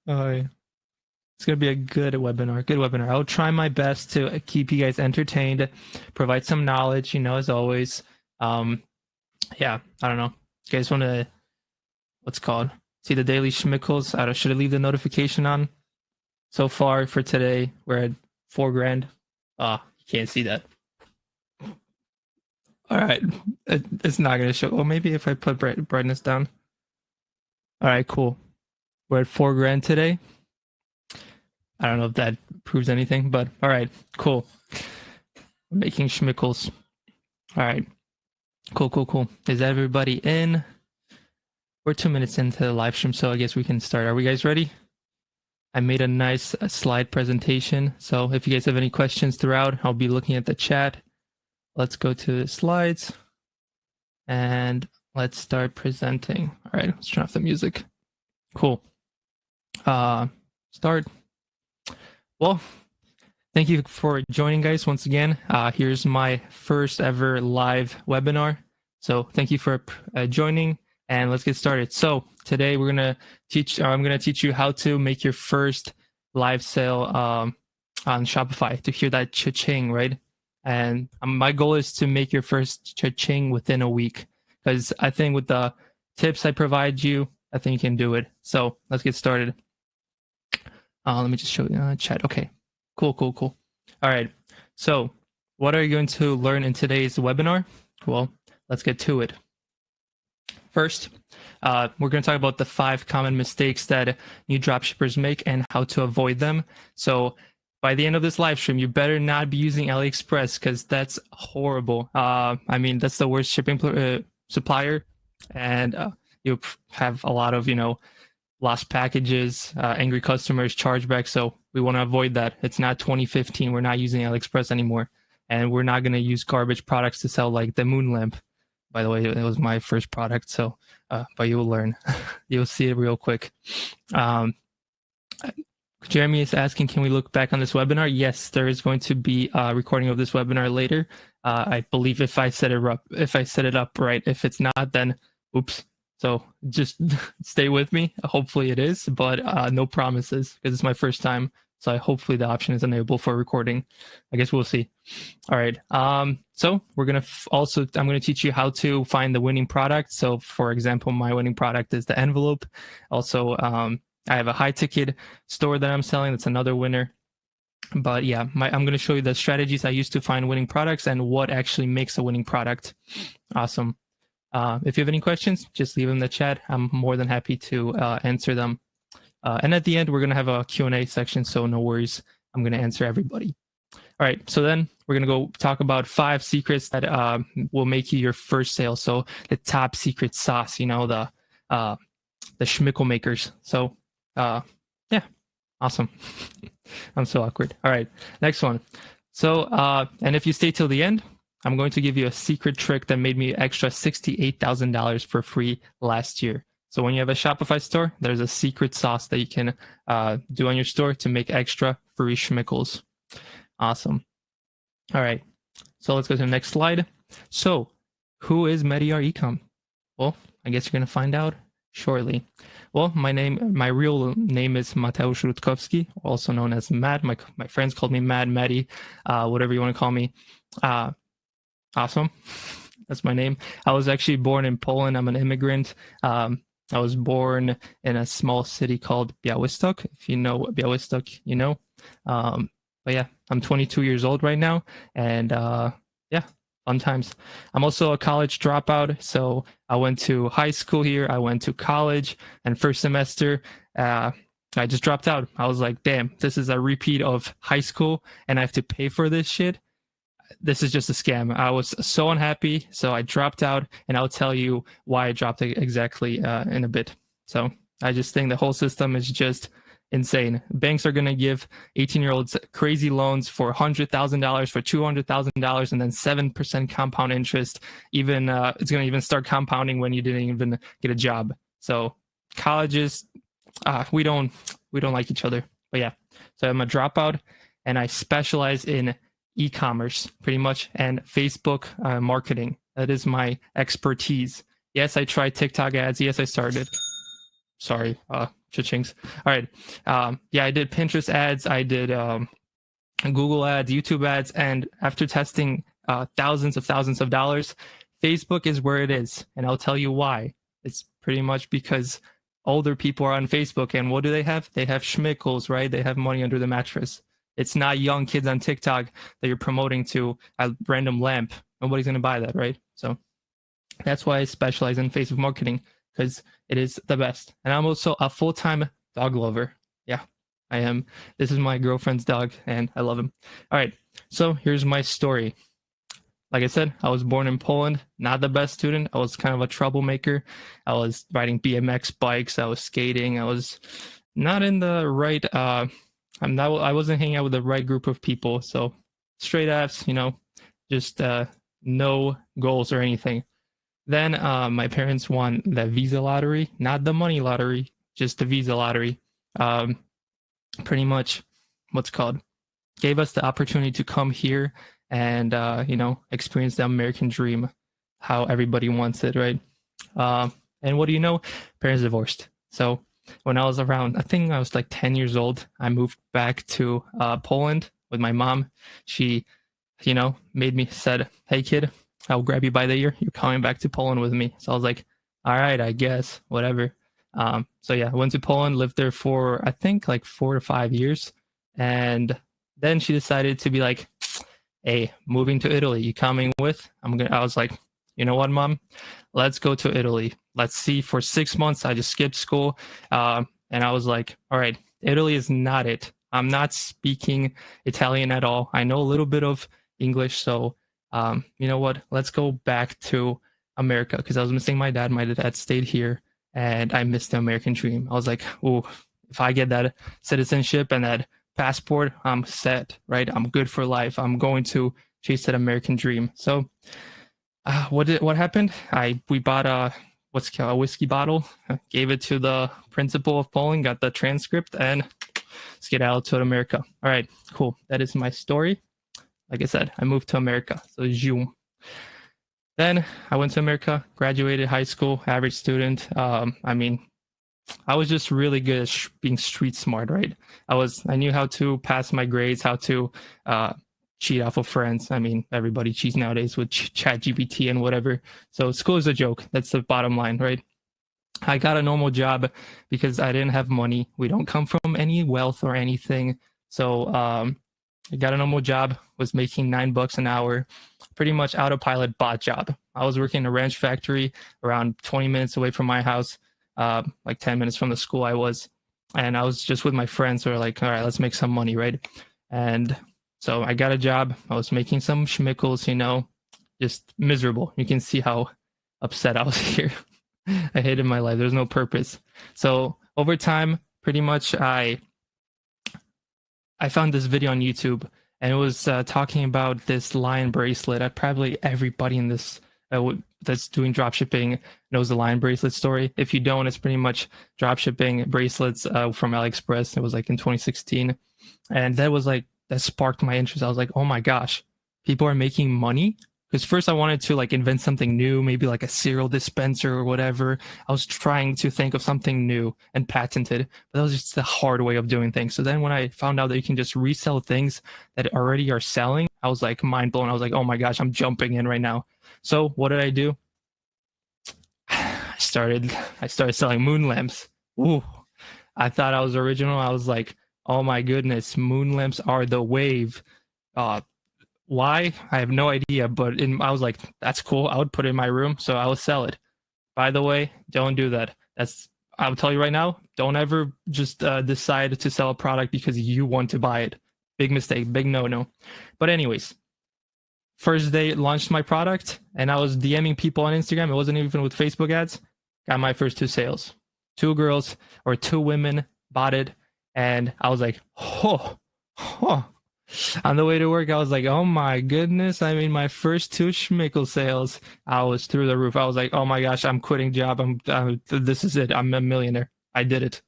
Yeah. It's going to be a good webinar. Good webinar. I'll try my best to keep you guys entertained, provide some knowledge, as always. Yeah, I don't know. You guys want to, what's it called? See the daily schmickles? I don't, should I leave the notification on? So far for today, we're at 4 grand. Ah, you can't see that. All right. It's not going to show. Well, maybe if I put brightness down. All right, cool. We're at 4 grand today. I don't know if that proves anything, but all right, cool. We're making schmickles. All right, cool. Is everybody in? We're 2 minutes into the live stream, so I guess we can start. Are we guys ready? I made a nice slide presentation, so if you guys have any questions throughout, I'll be looking at the chat. Let's go to the slides, and let's start presenting. All right, let's turn off the music. Cool. Start. Well, thank you for joining, guys, once again. Here's my first ever live webinar. So thank you for joining, and let's get started. So today we're gonna I'm gonna teach you how to make your first live sale on Shopify, to hear that cha-ching, right? And my goal is to make your first cha-ching within a week, because I think with the tips I provide you, I think you can do it. So let's get started. Let me just show you chat. Okay, cool. All right, so what are you going to learn in today's webinar? Well, let's get to it. First, we're going to talk about the 5 common mistakes that new dropshippers make and how to avoid them. So by the end of this live stream, you better not be using AliExpress, because that's horrible. I mean, that's the worst shipping supplier, and you have a lot of, lost packages, angry customers, chargebacks. So we want to avoid that. It's not 2015. We're not using AliExpress anymore. And we're not going to use garbage products to sell, like the moon lamp. By the way, it was my first product. So, but you'll learn. You'll see it real quick. Jeremy is asking, can we look back on this webinar? Yes, there is going to be a recording of this webinar later. I believe if I set it up right. If it's not, then oops. So just stay with me. Hopefully it is, but no promises, because it's my first time. So hopefully the option is enabled for recording. I guess we'll see. All right. So we're going to I'm going to teach you how to find the winning product. So for example, my winning product is the envelope. Also, I have a high ticket store that I'm selling. That's another winner. But yeah, I'm going to show you the strategies I use to find winning products and what actually makes a winning product. Awesome. If you have any questions, just leave them in the chat. I'm more than happy to answer them. And at the end, we're going to have a Q&A section, so no worries. I'm going to answer everybody. All right, so then we're going to go talk about 5 secrets that will make you your first sale. So the top secret sauce, the schmickle makers. So yeah, awesome. I'm so awkward. All right, next one. So, and if you stay till the end, I'm going to give you a secret trick that made me extra $68,000 for free last year. So when you have a Shopify store, there's a secret sauce that you can do on your store to make extra free schmickles. Awesome. All right. So let's go to the next slide. So who is Mediar Ecom? Well, I guess you're going to find out shortly. Well, my real name is Mateusz Rutkowski, also known as Matt. My friends called me Matt, Matty, whatever you want to call me. Awesome. That's my name. I was actually born in Poland. I'm an immigrant. I was born in a small city called Białystok. If you know Białystok, you know. But yeah, I'm 22 years old right now. And yeah, fun times. I'm also a college dropout. So I went to high school here. I went to college. And first semester, I just dropped out. I was like, damn, this is a repeat of high school. And I have to pay for this shit. This is just a scam. I was so unhappy, so I dropped out, and I'll tell you why I dropped it exactly in a bit. So I just think the whole system is just insane. Banks are going to give 18-year-olds crazy loans for $100,000, for $200,000, and then 7% compound interest. Even it's going to even start compounding when you didn't even get a job. So colleges, we don't like each other. But yeah, so I'm a dropout, and I specialize in e-commerce pretty much and Facebook marketing. That is my expertise. Yes, I tried TikTok ads. Yes, I started. Sorry, cha-chings. All right. Yeah, I did Pinterest ads. I did Google ads, YouTube ads, and after testing thousands of dollars, Facebook is where it is, and I'll tell you why. It's pretty much because older people are on Facebook, and what do they have? They have schmickles, right? They have money under the mattress. It's not young kids on TikTok that you're promoting to a random lamp. Nobody's gonna buy that, right? So that's why I specialize in Facebook marketing, because it is the best. And I'm also a full-time dog lover. Yeah, I am. This is my girlfriend's dog, and I love him. All right, so here's my story. Like I said, I was born in Poland, not the best student. I was kind of a troublemaker. I was riding BMX bikes. I was skating. I was not in the right, I wasn't hanging out with the right group of people. So straight F's, just no goals or anything. Then my parents won the Visa lottery, not the money lottery, just the Visa lottery. Pretty much, what's called, gave us the opportunity to come here and experience the American dream, how everybody wants it, right? And what do you know? Parents divorced. So when I was around, I think I was like 10 years old, I moved back to Poland with my mom. She, said, "Hey kid, I'll grab you by the ear. You're coming back to Poland with me." So I was like, all right, I guess, whatever. So yeah, I went to Poland, lived there for, I think, like 4 to 5 years. And then she decided to be like, "Hey, moving to Italy, you coming with?" I was like, "You know what, Mom? Let's go to Italy. Let's see." For 6 months, I just skipped school. And I was like, all right, Italy is not it. I'm not speaking Italian at all. I know a little bit of English. So, you know what? Let's go back to America, because I was missing my dad. My dad stayed here, and I missed the American dream. I was like, "Oh, if I get that citizenship and that passport, I'm set, right? I'm good for life. I'm going to chase that American dream." So what happened? We bought a whiskey bottle, gave it to the principal of Poland, got the transcript, and skedaddled to America. All right, cool. That is my story. Like I said, I moved to America. So Zoom. Then I went to America, graduated high school, average student. I was just really good at being street smart, right? I knew how to pass my grades, how to cheat off of friends. I mean, everybody cheats nowadays with ChatGPT and whatever. So school is a joke. That's the bottom line, right? I got a normal job because I didn't have money. We don't come from any wealth or anything. So I got a normal job, was making $9 an hour, pretty much autopilot bot job. I was working in a ranch factory around 20 minutes away from my house, like 10 minutes from the school I was. And I was just with my friends who were like, all right, let's make some money, right? And so I got a job. I was making some schmickles, just miserable. You can see how upset I was here. I hated my life. There's no purpose. So over time, pretty much I found this video on YouTube, and it was talking about this lion bracelet. Probably everybody in this that's doing dropshipping knows the lion bracelet story. If you don't, it's pretty much dropshipping bracelets from AliExpress. It was like in 2016, and that sparked my interest. I was like, oh my gosh, people are making money. Because first I wanted to like invent something new, maybe like a cereal dispenser or whatever. I was trying to think of something new and patented, but that was just the hard way of doing things. So then when I found out that you can just resell things that already are selling, I was like mind blown. I was like, oh my gosh, I'm jumping in right now. So what did I do? I started selling moon lamps. Ooh, I thought I was original. I was like, oh my goodness, moon lamps are the wave. Why? I have no idea, but I was like, that's cool. I would put it in my room, so I would sell it. By the way, don't do that. I'll tell you right now, don't ever just decide to sell a product because you want to buy it. Big mistake, big no-no. But anyways, first day launched my product, and I was DMing people on Instagram. It wasn't even with Facebook ads. Got my first 2 sales. 2 girls or 2 women bought it, and I was like, oh. On the way to work, I was like, oh my goodness. I mean, my first 2 schmickel sales, I was through the roof. I was like, oh my gosh, I'm quitting job. This is it. I'm a millionaire. I did it.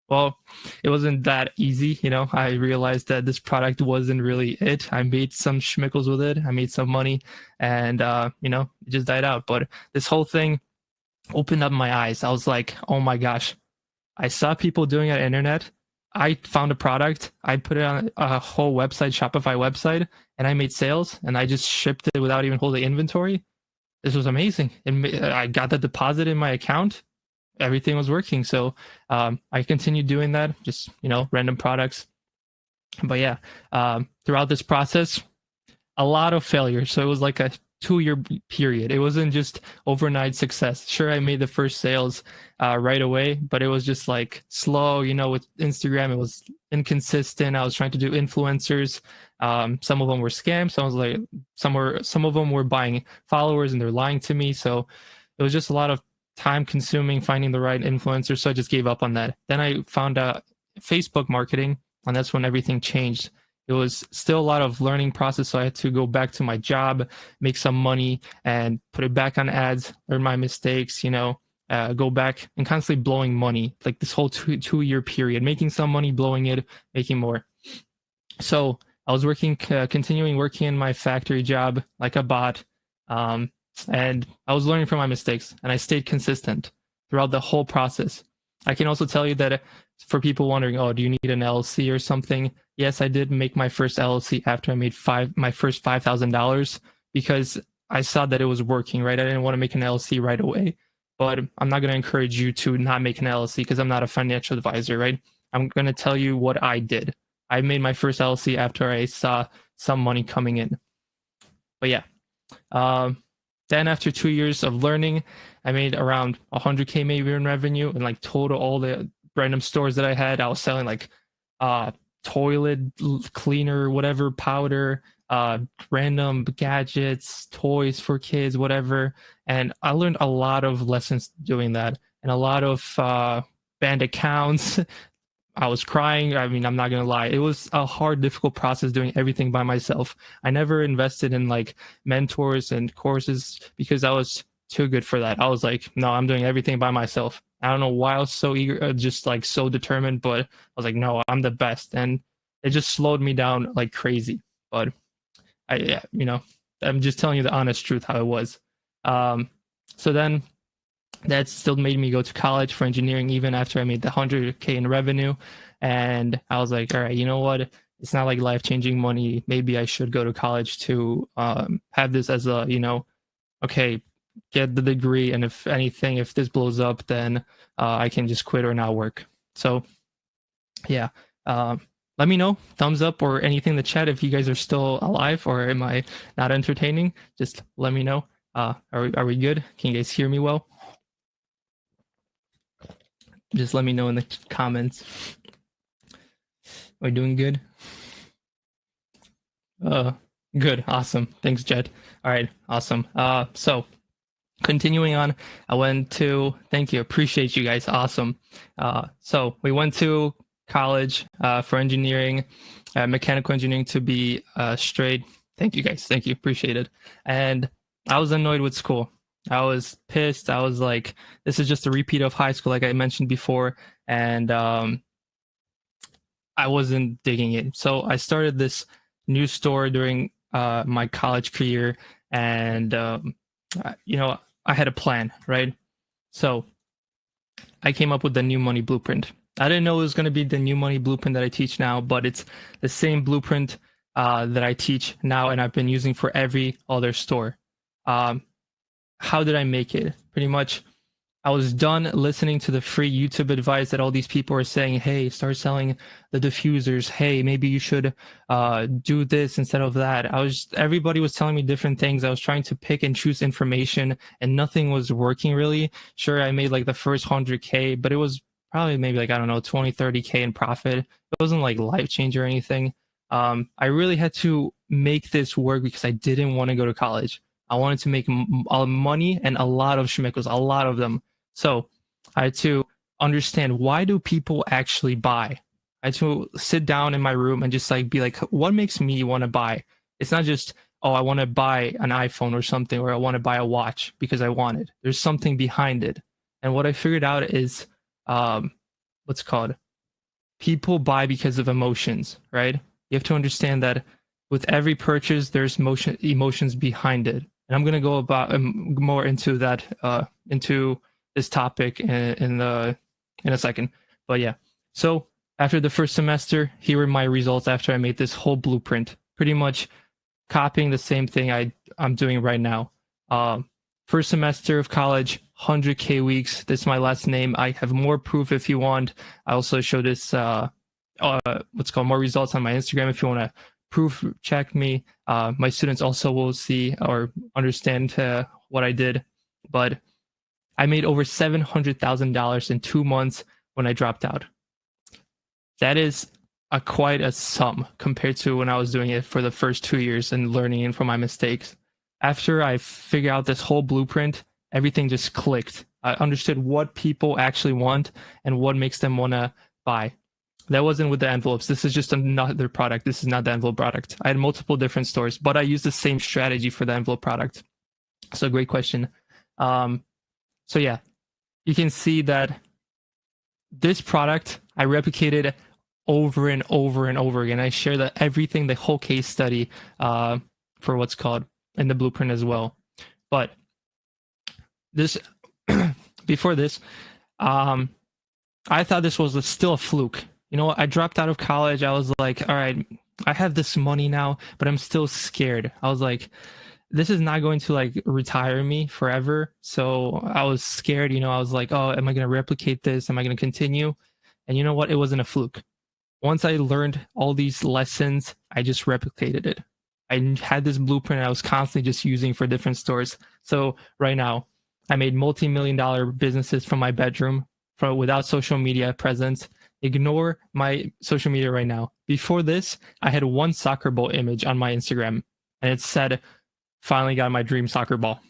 Well, it wasn't that easy. I realized that this product wasn't really it. I made some schmickles with it. I made some money, and, it just died out. But this whole thing opened up my eyes. I was like, oh my gosh, I saw people doing it on the internet. I found a product. I put it on a whole website, Shopify website, and I made sales. And I just shipped it without even holding inventory. This was amazing. And I got the deposit in my account. Everything was working. So I continued doing that. Just random products. But yeah, throughout this process, a lot of failures. So it was like a 2-year period. It wasn't just overnight success. Sure, I made the first sales right away, but it was just like slow. With Instagram, it was inconsistent. I was trying to do influencers. Some of them were scams. Some of them were buying followers and they're lying to me. So it was just a lot of time consuming finding the right influencer. So I just gave up on that. Then I found out Facebook marketing, and that's when everything changed. It was still a lot of learning process. So I had to go back to my job, make some money and put it back on ads, learn my mistakes, go back and constantly blowing money, like this whole 2-year period, making some money, blowing it, making more. So I was continuing working in my factory job like a bot. And I was learning from my mistakes and I stayed consistent throughout the whole process. I can also tell you that for people wondering, oh, do you need an LLC or something? Yes, I did make my first LLC after I made my first $5,000 because I saw that it was working, right? I didn't want to make an LLC right away, but I'm not going to encourage you to not make an LLC because I'm not a financial advisor, right? I'm going to tell you what I did. I made my first LLC after I saw some money coming in. But yeah, then after 2 years of learning, I made around 100K maybe in revenue, and like total all the random stores that I had, I was selling like toilet cleaner, whatever, powder, random gadgets, toys for kids, whatever. And I learned a lot of lessons doing that, and a lot of banned accounts. I was crying. I mean, I'm not going to lie. It was a hard, difficult process doing everything by myself. I never invested in like mentors and courses because I was too good for that. I was like, no, I'm doing everything by myself. I don't know why I was so eager, just like so determined, but I was like, no, I'm the best. And it just slowed me down like crazy. But I'm just telling you the honest truth how it was. So then that still made me go to college for engineering even after I made the 100K in revenue. And I was like, all right, you know what? It's not like life-changing money. Maybe I should go to college to have this as a, okay, get the degree. And if anything, if this blows up, then I can just quit or not work. So yeah, let me know, thumbs up or anything in the chat if you guys are still alive or am I not entertaining? Just let me know. Are we good? Can you guys hear me well? Just let me know in the comments. Are we doing good? Good. Awesome. Thanks, Jed. All right. Awesome. So continuing on, thank you. Appreciate you guys. Awesome. So we went to college for engineering, mechanical engineering to be straight. Thank you guys. Thank you. Appreciate it. And I was annoyed with school. I was pissed. I was like, this is just a repeat of high school, like I mentioned before. And I wasn't digging it. So I started this new store during my college career. And, I had a plan, right? So I came up with the new money blueprint. I didn't know it was going to be the new money blueprint that I teach now, but it's the same blueprint that I teach now and I've been using for every other store. How did I make it? Pretty much, I was done listening to the free YouTube advice that all these people are saying, hey, start selling the diffusers. Hey, maybe you should do this instead of that. Everybody was telling me different things. I was trying to pick and choose information and nothing was working really. Sure, I made like the first 100K, but it was probably maybe like, I don't know, 20, 30K in profit. It wasn't like life change or anything. I really had to make this work because I didn't want to go to college. I wanted to make money and a lot of schmickles, a lot of them. So I had to understand, why do people actually buy? I had to sit down in my room and just like be like, what makes me want to buy? It's not just, oh, I want to buy an iPhone or something, or I want to buy a watch because I want it. There's something behind it. And what I figured out is what's called people buy because of emotions, right? You have to understand that with every purchase, there's emotions behind it. And I'm going to go about more into that, into this topic in a second. But yeah, so after the first semester, here were my results after I made this whole blueprint, pretty much copying the same thing I'm doing right now. First semester of college, 100K weeks. This is my last name. I have more proof if you want. I also show this what's called more results on my Instagram if you want to proof check me. My students also will see or understand what I did. But I made over $700,000 in 2 months when I dropped out. That is quite a sum compared to when I was doing it for the first 2 years and learning from my mistakes. After I figured out this whole blueprint, everything just clicked. I understood what people actually want and what makes them want to buy. That wasn't with the envelopes. This is just another product. This is not the envelope product. I had multiple different stores, but I used the same strategy for the envelope product. So great question. So yeah, you can see that this product I replicated over and over and over again. I share the whole case study for what's called in the blueprint as well. But this before this, I thought this was still a fluke. You know, I dropped out of college. I was like, all right, I have this money now, but I'm still scared. I was like, this is not going to like retire me forever. So I was scared, you know, I was like, oh, am I going to replicate this? Am I going to continue? And you know what? It wasn't a fluke. Once I learned all these lessons, I just replicated it. I had this blueprint I was constantly just using for different stores. So right now, I made multi-million-dollar businesses from my bedroom without social media presence. Ignore my social media right now. Before this, I had one soccer ball image on my Instagram, and it said, finally got my dream soccer ball.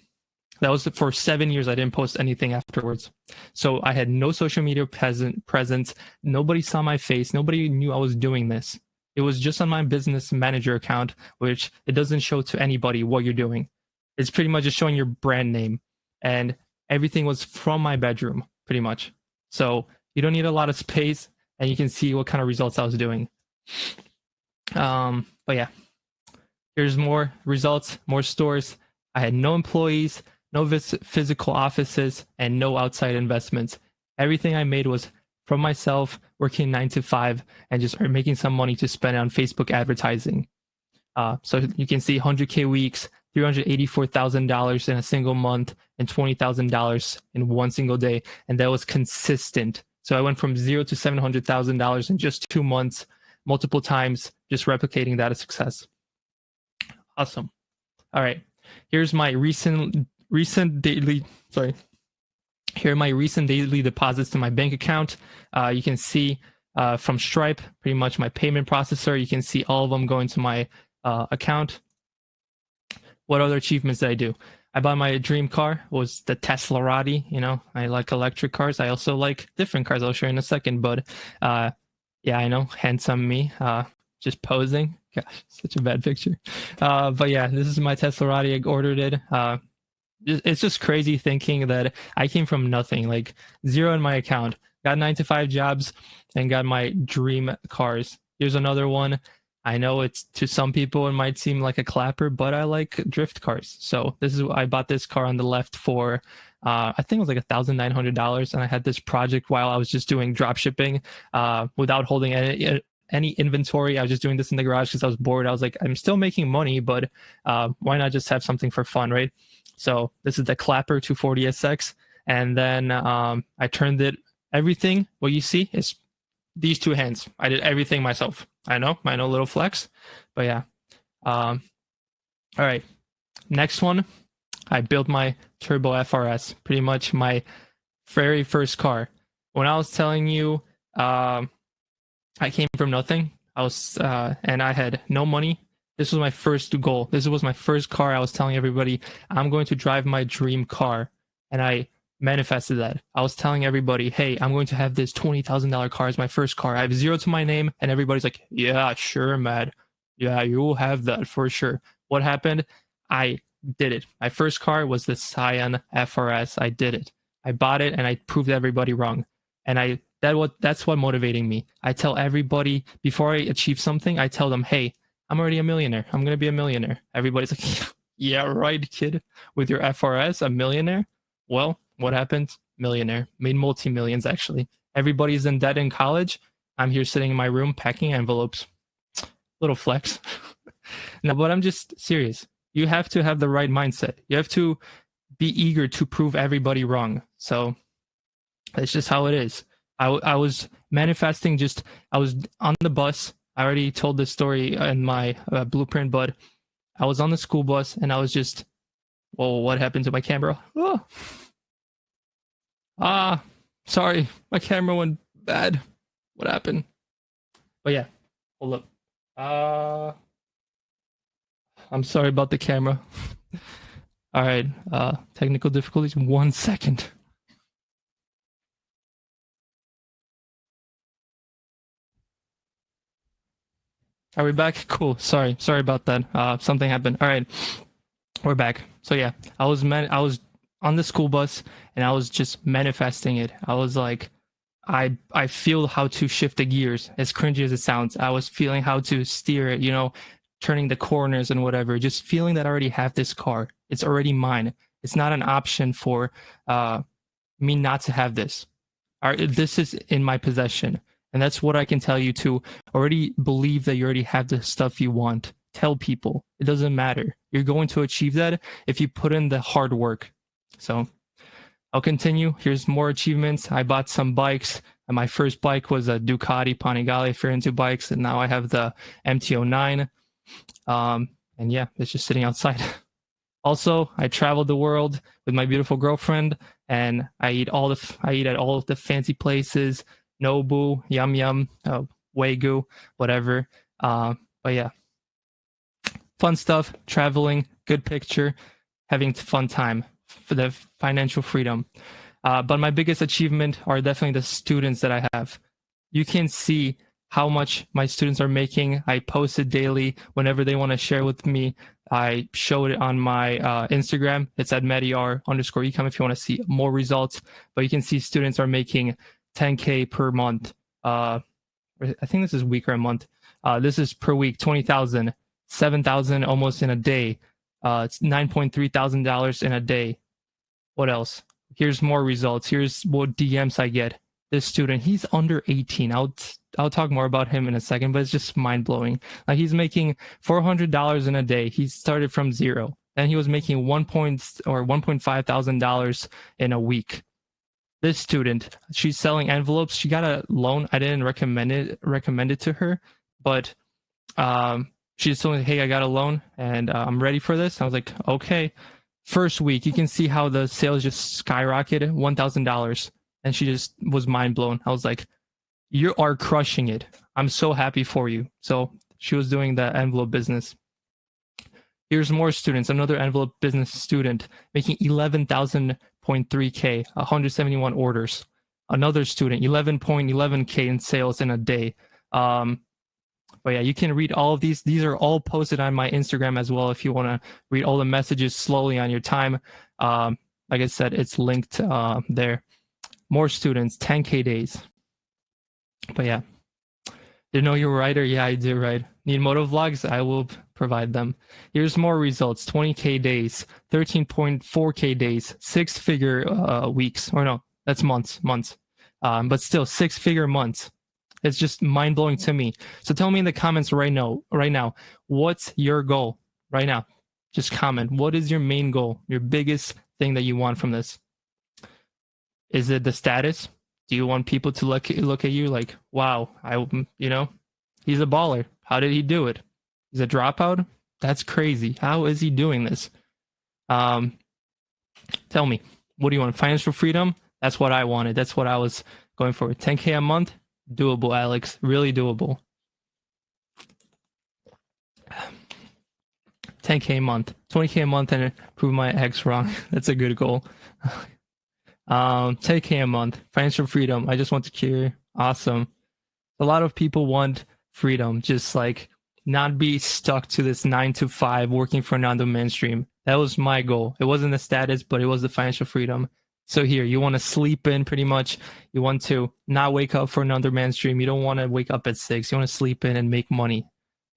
That was for 7 years. I didn't post anything afterwards. So I had no social media presence. Nobody saw my face. Nobody knew I was doing this. It was just on my business manager account, which it doesn't show to anybody what you're doing. It's pretty much just showing your brand name. And everything was from my bedroom, pretty much. So you don't need a lot of space, and you can see what kind of results I was doing. But yeah, here's more results, more stores. I had no employees, no physical offices, and no outside investments. Everything I made was from myself, working 9 to 5, and just making some money to spend on Facebook advertising. So you can see 100K weeks, $384,000 in a single month, and $20,000 in one single day. And that was consistent. So I went from $0 to $700,000 in just 2 months, multiple times, just replicating that as success. Awesome. All right. Here's my recent daily, here are my recent daily deposits to my bank account. You can see from Stripe, pretty much my payment processor. You can see all of them going to my account. What other achievements did I do? I bought my dream car, was the Tesla Rottie. You know, I like electric cars. I also like different cars. I'll show you in a second. But yeah, I know, handsome me, just posing. Gosh, such a bad picture. But yeah, this is my Tesla Rottie. I ordered it. It's just crazy thinking that I came from nothing, like zero in my account, got 9 to 5 jobs, and got my dream cars. Here's another one. I know it's, to some people it might seem like a clapper, but I like drift cars. So I bought this car on the left for I think it was like $1,900, and I had this project while I was just doing drop shipping without holding any inventory. I was just doing this in the garage because I was bored. I was like, I'm still making money, but why not just have something for fun, right? So this is the Clapper 240SX, and then I turned it. Everything what you see is these two hands. I did everything myself. I know, little flex, but yeah. All right, next one. I built my Turbo FRS, pretty much my very first car. When I was telling you, I came from nothing. I was, and I had no money. This was my first goal. This was my first car. I was telling everybody, I'm going to drive my dream car, and I manifested that. I was telling everybody, hey, I'm going to have this $20,000 car as my first car. I have zero to my name, and everybody's like, yeah, sure, Matt. Yeah, you will have that for sure. What happened? I did it. My first car was the Scion FRS. I did it. I bought it, and I proved everybody wrong. And that's what motivating me. I tell everybody before I achieve something, I tell them, hey, I'm already a millionaire. I'm going to be a millionaire. Everybody's like, yeah, right, kid. With your FRS, a millionaire? Well, what happened? Millionaire. Made multi-millions, actually. Everybody's in debt in college. I'm here sitting in my room packing envelopes. Little flex. No, but I'm just serious. You have to have the right mindset. You have to be eager to prove everybody wrong. So it's just how it is. I was manifesting, I was on the bus. I already told this story in my blueprint, but I was on the school bus and I was just, whoa, what happened to my camera? Oh. Sorry, my camera went bad. What happened? But yeah, hold up. I'm sorry about the camera. All right, technical difficulties. 1 second. Are we back? Cool. Sorry about that. Something happened. All right, we're back. So yeah, I was on the school bus and I was just manifesting it. I was like, I feel how to shift the gears, as cringy as it sounds. I was feeling how to steer it, turning the corners and whatever. Just feeling that I already have this car. It's already mine. It's not an option for me not to have this. This is in my possession. And that's what I can tell you, to already believe that you already have the stuff you want. Tell people. It doesn't matter. You're going to achieve that if you put in the hard work. So I'll continue. Here's more achievements. I bought some bikes. And my first bike was a Ducati Panigale, if you're into bikes. And now I have the MT-09. And yeah, it's just sitting outside. Also, I traveled the world with my beautiful girlfriend, and I eat at all of the fancy places. Nobu, Yum Yum, Wagyu, whatever. But yeah, fun stuff, traveling, good picture, having fun time for the financial freedom. But my biggest achievement are definitely the students that I have. You can see how much my students are making. I post it daily whenever they want to share with me. I show it on my Instagram. It's at mediar_ecom if you want to see more results. But you can see students are making 10K per month. I think this is week or a month. This is per week, 20,000, 7,000 almost in a day. It's $9,300 in a day. What else? Here's more results. Here's what DMs I get. This student, he's under 18. I'll talk more about him in a second, but it's just mind blowing. Like, he's making $400 in a day. He started from zero. Then he was making $1.5 thousand in a week. This student, she's selling envelopes. She got a loan. I didn't recommend it to her, but she just told me, hey, I got a loan and I'm ready for this. I was like, okay. First week, you can see how the sales just skyrocketed, $1,000. And she just was mind blown. I was like, you are crushing it. I'm so happy for you. So she was doing the envelope business. Here's more students. Another envelope business student making 11,000.3K, 171 orders. Another student, 11.11K in sales in a day. But yeah, you can read all of these. These are all posted on my Instagram as well if you want to read all the messages slowly on your time. Like I said, it's linked there. More students, 10K days. But yeah, didn't know you were a writer. Yeah, I do write. Need moto vlogs? I will provide them. Here's more results. 20K days, 13.4K days, 6-figure weeks. Or no, that's months. But still, 6-figure months. It's just mind-blowing to me. So tell me in the comments right now, what's your goal right now? Just comment. What is your main goal? Your biggest thing that you want from this? Is it the status? Do you want people to look at you like, wow, he's a baller. How did he do it? He's a dropout? That's crazy. How is he doing this? Tell me, what do you want? Financial freedom? That's what I wanted. That's what I was going for. 10K a month? Doable, Alex. Really doable. 10K a month. 20K a month and prove my ex wrong. That's a good goal. 10K a month. Financial freedom. I just want to cheer. Awesome. A lot of people want freedom. Just like not be stuck to this 9 to 5 working for another mainstream. That was my goal. It wasn't the status, but it was the financial freedom. So here, you want to sleep in pretty much. You want to not wake up for another mainstream. You don't want to wake up at 6. You want to sleep in and make money.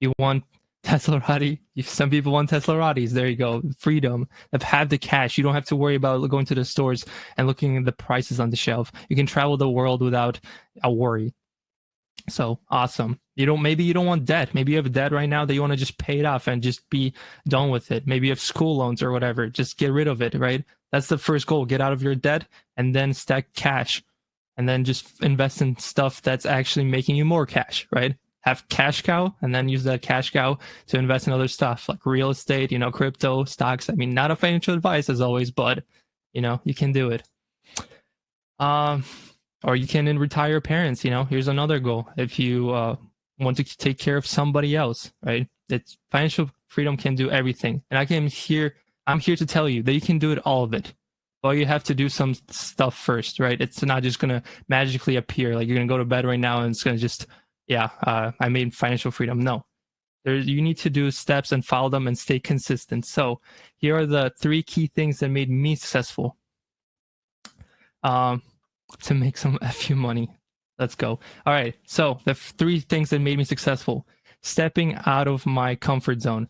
You want Teslarati. Some people want Teslaratis. There you go. Freedom of have the cash. You don't have to worry about going to the stores and looking at the prices on the shelf. You can travel the world without a worry. So awesome. Maybe you don't want debt. Maybe you have debt right now that you want to just pay it off and just be done with it. Maybe you have school loans or whatever. Just get rid of it, right? That's the first goal. Get out of your debt and then stack cash and then just invest in stuff that's actually making you more cash, right? Have cash cow and then use that cash cow to invest in other stuff like real estate, crypto, stocks. I mean, not a financial advice as always, but you can do it. Or you can retire your parents. Here's another goal. If you want to take care of somebody else, right? It's financial freedom can do everything. And I'm here to tell you that you can do all of it. Well, you have to do some stuff first, right? It's not just going to magically appear. Like you're going to go to bed right now and it's going to just, I made financial freedom. No, you need to do steps and follow them and stay consistent. So here are the 3 key things that made me successful. To make some few money. Let's go. All right. So the 3 things that made me successful. Stepping out of my comfort zone.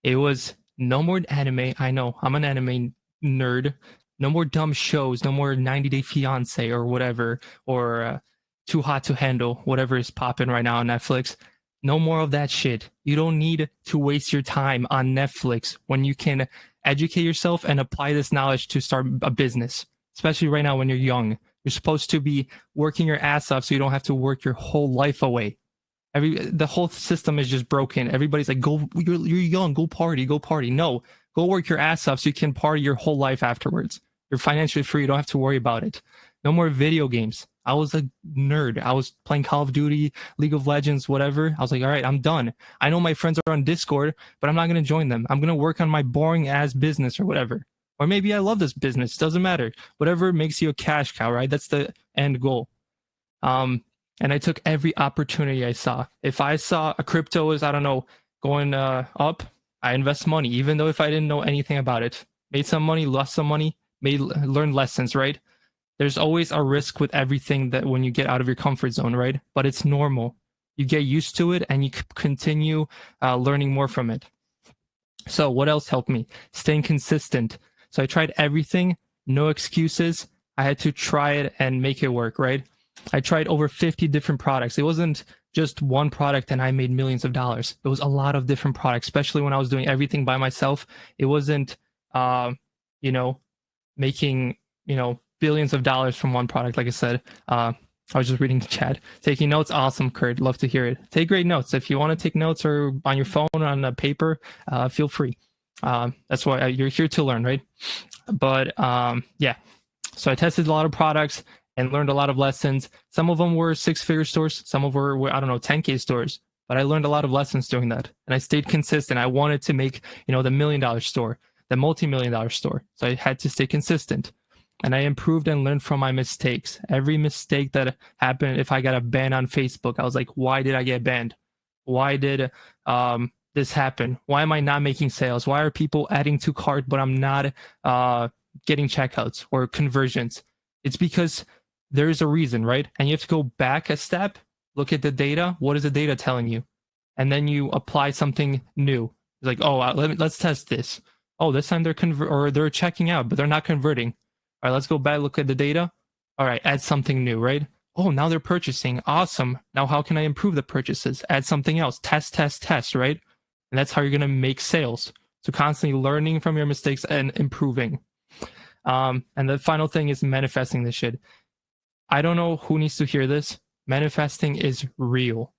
It was no more anime. I know I'm an anime nerd. No more dumb shows. No more 90 Day Fiance or whatever, or Too Hot to Handle, whatever is popping right now on Netflix. No more of that shit. You don't need to waste your time on Netflix when you can educate yourself and apply this knowledge to start a business, especially right now when you're young. You're supposed to be working your ass off so you don't have to work your whole life away. The whole system is just broken. Everybody's like, you're young, go party. No, go work your ass off so you can party your whole life afterwards. You're financially free. You don't have to worry about it. No more video games. I was a nerd. I was playing Call of Duty, League of Legends, whatever. I was like, all right, I'm done. I know my friends are on Discord, but I'm not going to join them. I'm going to work on my boring ass business or whatever. Or maybe I love this business. Doesn't matter. Whatever makes you a cash cow, right? That's the end goal. And I took every opportunity I saw. If I saw a crypto was, I don't know, going up, I invest money, even though if I didn't know anything about it. Made some money, lost some money, learned lessons, right? There's always a risk with everything that when you get out of your comfort zone, right? But it's normal. You get used to it and you continue learning more from it. So what else helped me? Staying consistent. So I tried everything, no excuses. I had to try it and make it work, right? I tried over 50 different products. It wasn't just one product and I made millions of dollars. It was a lot of different products, especially when I was doing everything by myself. It wasn't, making, billions of dollars from one product. Like I said, I was just reading the chat. Taking notes, awesome, Kurt. Love to hear it. Take great notes. If you want to take notes or on your phone or on a paper, feel free. That's why you're here to learn, right? But so I tested a lot of products and learned a lot of lessons. Some of them were 6-figure stores. Some of them were, 10K stores. But I learned a lot of lessons doing that. And I stayed consistent. I wanted to make, the $1 million store, the multi-million-dollar store. So I had to stay consistent. And I improved and learned from my mistakes. Every mistake that happened, if I got a ban on Facebook, I was like, why did I get banned? Why did this happen? Why am I not making sales? Why are people adding to cart, but I'm not getting checkouts or conversions? It's because there's a reason, right? And you have to go back a step, look at the data. What is the data telling you? And then you apply something new. It's like, let's test this. Oh, this time they're checking out, but they're not converting. All right, let's go back, look at the data. All right, add something new, right? Oh, now they're purchasing. Awesome. Now how can I improve the purchases? Add something else. Test, right? And that's how you're going to make sales. So constantly learning from your mistakes and improving. And the final thing is manifesting this shit. I don't know who needs to hear this. Manifesting is real.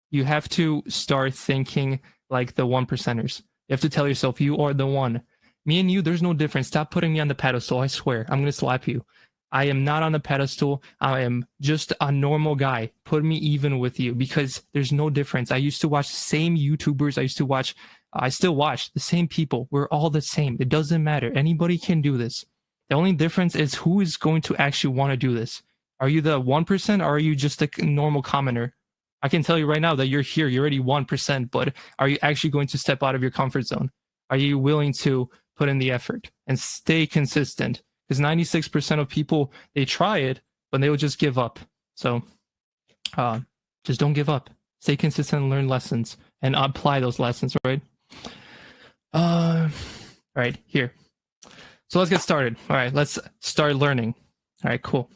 You have to start thinking like the 1%ers. You have to tell yourself you are the one. Me and you, there's no difference. Stop putting me on the pedestal. I swear, I'm going to slap you. I am not on the pedestal. I am just a normal guy. Put me even with you because there's no difference. I used to watch the same YouTubers. I still watch the same people. We're all the same. It doesn't matter. Anybody can do this. The only difference is who is going to actually want to do this. Are you the 1% or are you just a normal commoner? I can tell you right now that you're here. You're already 1%, but are you actually going to step out of your comfort zone? Are you willing to put in the effort and stay consistent? Because 96% of people, they try it, but they will just give up. So just don't give up. Stay consistent and learn lessons and apply those lessons, right? All right, here. So let's get started. All right, let's start learning. All right, cool.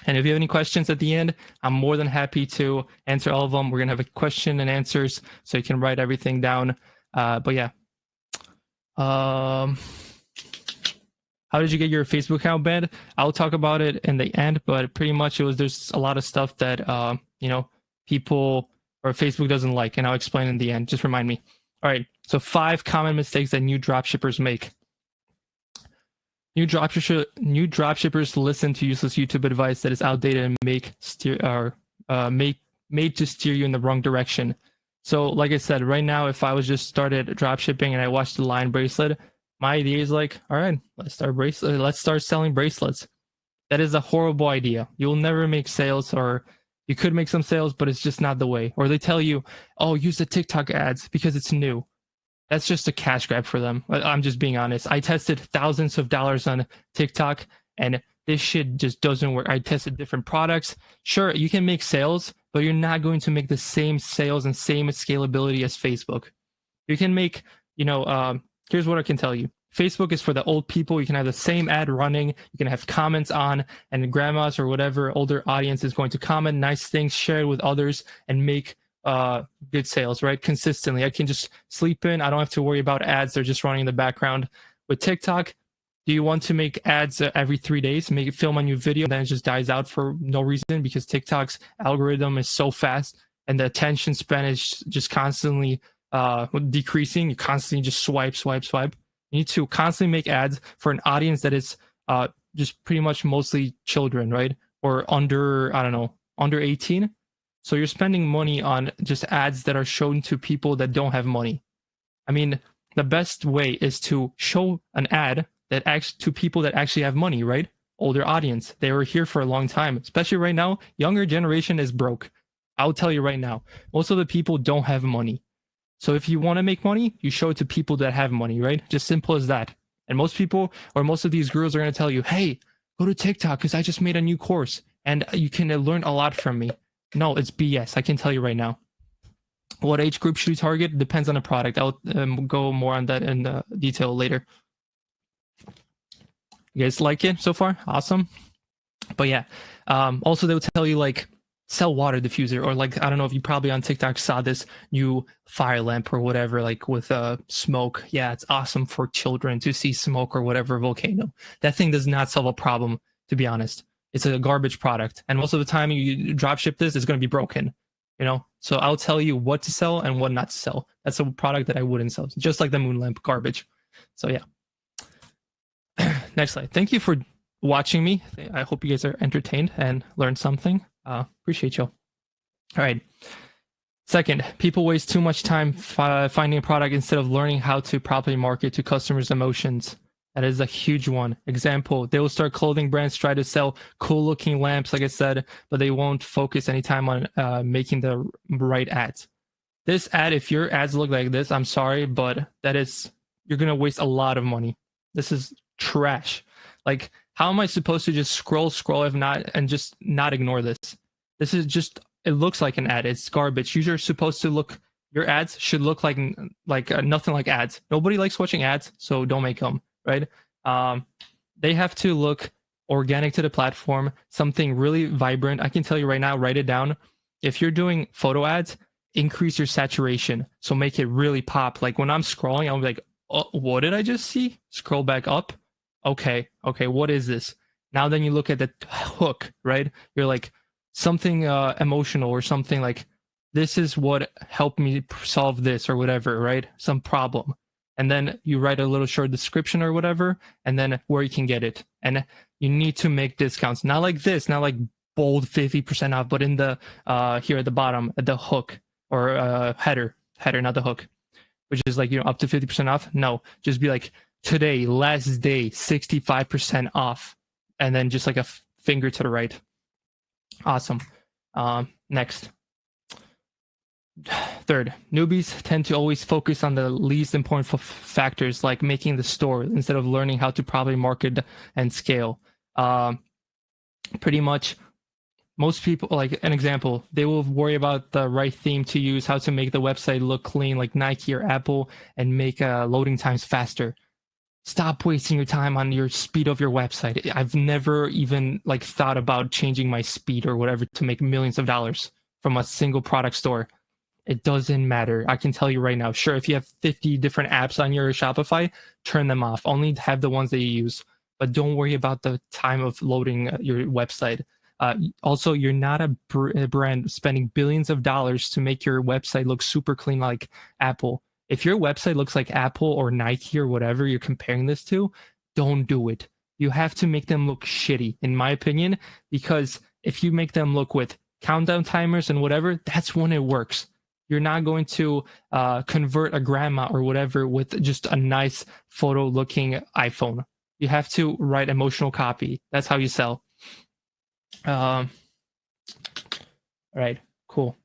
And if you have any questions at the end, I'm more than happy to answer all of them. We're going to have a question and answers, so you can write everything down. But yeah. How did you get your Facebook account banned? I'll talk about it in the end, but pretty much there's a lot of stuff that, people or Facebook doesn't like, and I'll explain in the end. Just remind me. All right, so 5 common mistakes that new dropshippers make. New dropshippers listen to useless YouTube advice that is outdated and made to steer you in the wrong direction. So, like I said, right now, if I was just started dropshipping and I watched the Lion bracelet, my idea is like, all right, let's start selling bracelets. That is a horrible idea. You'll never make sales, or you could make some sales, but it's just not the way. Or they tell you, oh, use the TikTok ads because it's new. That's just a cash grab for them. I'm just being honest. I tested thousands of dollars on TikTok, and this shit just doesn't work. I tested different products. Sure, you can make sales, but you're not going to make the same sales and same scalability as Facebook. You can make, here's what I can tell you. Facebook is for the old people. You can have the same ad running. You can have comments on, and grandmas or whatever older audience is going to comment nice things, share it with others, and make good sales, right? Consistently. I can just sleep in. I don't have to worry about ads. They're just running in the background. With TikTok, do you want to make ads every 3 days, film a new video, and then it just dies out for no reason because TikTok's algorithm is so fast and the attention span is just constantly decreasing. You constantly just swipe. You need to constantly make ads for an audience that is just pretty much mostly children, right? Or under 18. So you're spending money on just ads that are shown to people that don't have money. I mean, the best way is to show an ad that acts to people that actually have money, right? Older audience. They were here for a long time. Especially right now, younger generation is broke. I'll tell you right now, most of the people don't have money. So if you want to make money, you show it to people that have money, right? Just simple as that. And most people, or most of these gurus are going to tell you, hey, go to TikTok because I just made a new course and you can learn a lot from me. No, it's BS. I can tell you right now. What age group should you target? Depends on the product. I'll go more on that in detail later. You guys like it so far? Awesome. But yeah, also they'll tell you like sell water diffuser, or like, I don't know if you probably on TikTok saw this new fire lamp or whatever, like with smoke. Yeah, it's awesome for children to see smoke or whatever volcano. That thing does not solve a problem, to be honest. It's a garbage product. And most of the time you drop ship this, it's going to be broken, So I'll tell you what to sell and what not to sell. That's a product that I wouldn't sell, just like the moon lamp, garbage. So yeah. Next slide. Thank you for watching me. I hope you guys are entertained and learned something. Appreciate you. All right. Second, people waste too much time finding a product instead of learning how to properly market to customers' emotions. That is a huge one. Example, they will start clothing brands, try to sell cool looking lamps, like I said, but they won't focus any time on making the right ads. This ad, if your ads look like this, I'm sorry, but you're going to waste a lot of money. This is trash. Like, how am I supposed to just scroll if not, and just not ignore this? This is just, it looks like an ad. It's garbage. Your ads should look like nothing like ads. Nobody likes watching ads, so don't make them. Right? They have to look organic to the platform, something really vibrant. I can tell you right now, write it down. If you're doing photo ads, increase your saturation. So make it really pop. Like when I'm scrolling, I'm like, oh, what did I just see? Scroll back up. Okay, what is this? Now then you look at the hook, right? You're like something emotional or something like, this is what helped me solve this or whatever, right? Some problem. And then you write a little short description or whatever, and then where you can get it. And you need to make discounts. Not like this, not like bold 50% off, but in the here at the bottom, at the hook or header, not the hook, which is like, up to 50% off. No, just be like, today, last day, 65% off. And then just like a finger to the right. Awesome. Next. Third, newbies tend to always focus on the least important factors, like making the store, instead of learning how to properly market and scale. Pretty much most people, like an example, they will worry about the right theme to use, how to make the website look clean, like Nike or Apple, and make loading times faster. Stop wasting your time on your speed of your website. I've never even like thought about changing my speed or whatever to make millions of dollars from a single product store. It doesn't matter. I can tell you right now. Sure, if you have 50 different apps on your Shopify, turn them off. Only have the ones that you use. But don't worry about the time of loading your website. Also, you're not a brand spending billions of dollars to make your website look super clean like Apple. If your website looks like Apple or Nike or whatever you're comparing this to, don't do it. You have to make them look shitty, in my opinion, because if you make them look with countdown timers and whatever, that's when it works. You're not going to convert a grandma or whatever with just a nice photo looking iPhone. You have to write emotional copy. That's how you sell. All right, cool.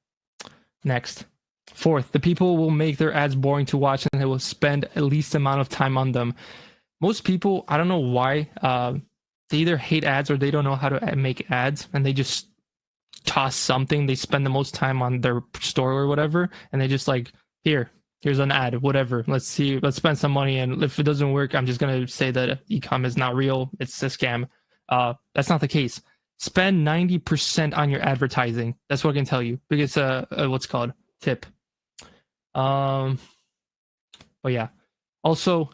Next. Fourth, the people will make their ads boring to watch and they will spend at least amount of time on them. Most people, I don't know why, they either hate ads or they don't know how to make ads, and they just toss something. They spend the most time on their store or whatever, and they just like, here's an ad, whatever. Let's spend some money, and if it doesn't work, I'm just gonna say that e-com is not real. It's a scam. That's not the case. Spend 90% on your advertising. That's what I can tell you, because what's called tip. But yeah. Also,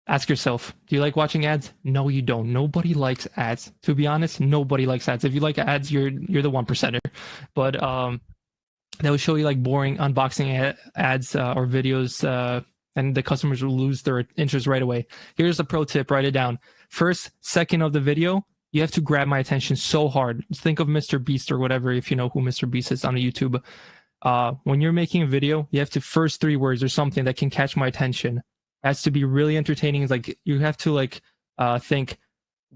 ask yourself, do you like watching ads? No, you don't. Nobody likes ads. To be honest, nobody likes ads. If you like ads, you're the 1%er. But they will show you like boring unboxing ads or videos, and the customers will lose their interest right away. Here's a pro tip, write it down. First second of the video, you have to grab my attention so hard. Think of Mr. Beast or whatever, if you know who Mr. Beast is on YouTube. When you're making a video, you have to first 3 words or something that can catch my attention. It has to be really entertaining. It's like you have to think,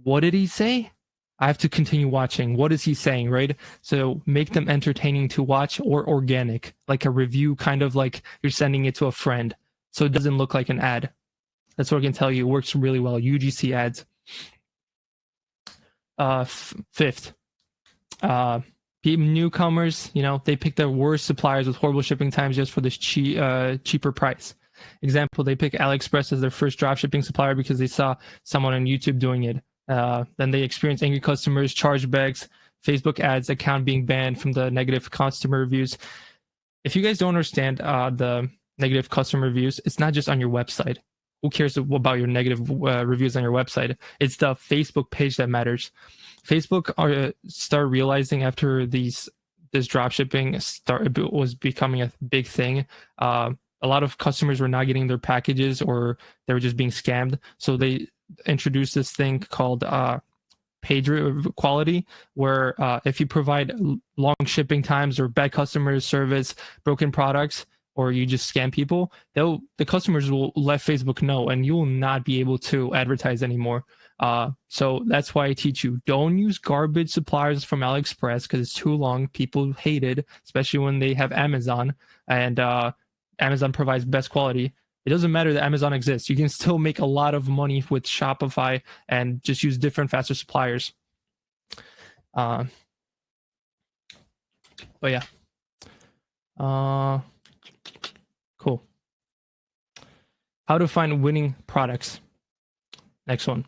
what did he say? I have to continue watching. What is he saying, right? So make them entertaining to watch or organic, like a review, kind of like you're sending it to a friend. So it doesn't look like an ad. That's what I can tell you. It works really well. UGC ads. Fifth, newcomers, they pick the worst suppliers with horrible shipping times just for this cheaper price. Example, they pick AliExpress as their first dropshipping supplier because they saw someone on YouTube doing it. Then they experience angry customers, chargebacks, Facebook ads, account being banned from the negative customer reviews. If you guys don't understand the negative customer reviews, it's not just on your website. Who cares about your negative reviews on your website? It's the Facebook page that matters. Facebook start realizing after this dropshipping was becoming a big thing. A lot of customers were not getting their packages, or they were just being scammed. So they introduced this thing called page quality, where if you provide long shipping times or bad customer service, broken products, or you just scam people, the customers will let Facebook know, and you will not be able to advertise anymore. So that's why I teach you, don't use garbage suppliers from AliExpress because it's too long. People hate it, especially when they have Amazon, and Amazon provides best quality. It doesn't matter that Amazon exists. You can still make a lot of money with Shopify and just use different, faster suppliers. But yeah. Cool. How to find winning products. Next one.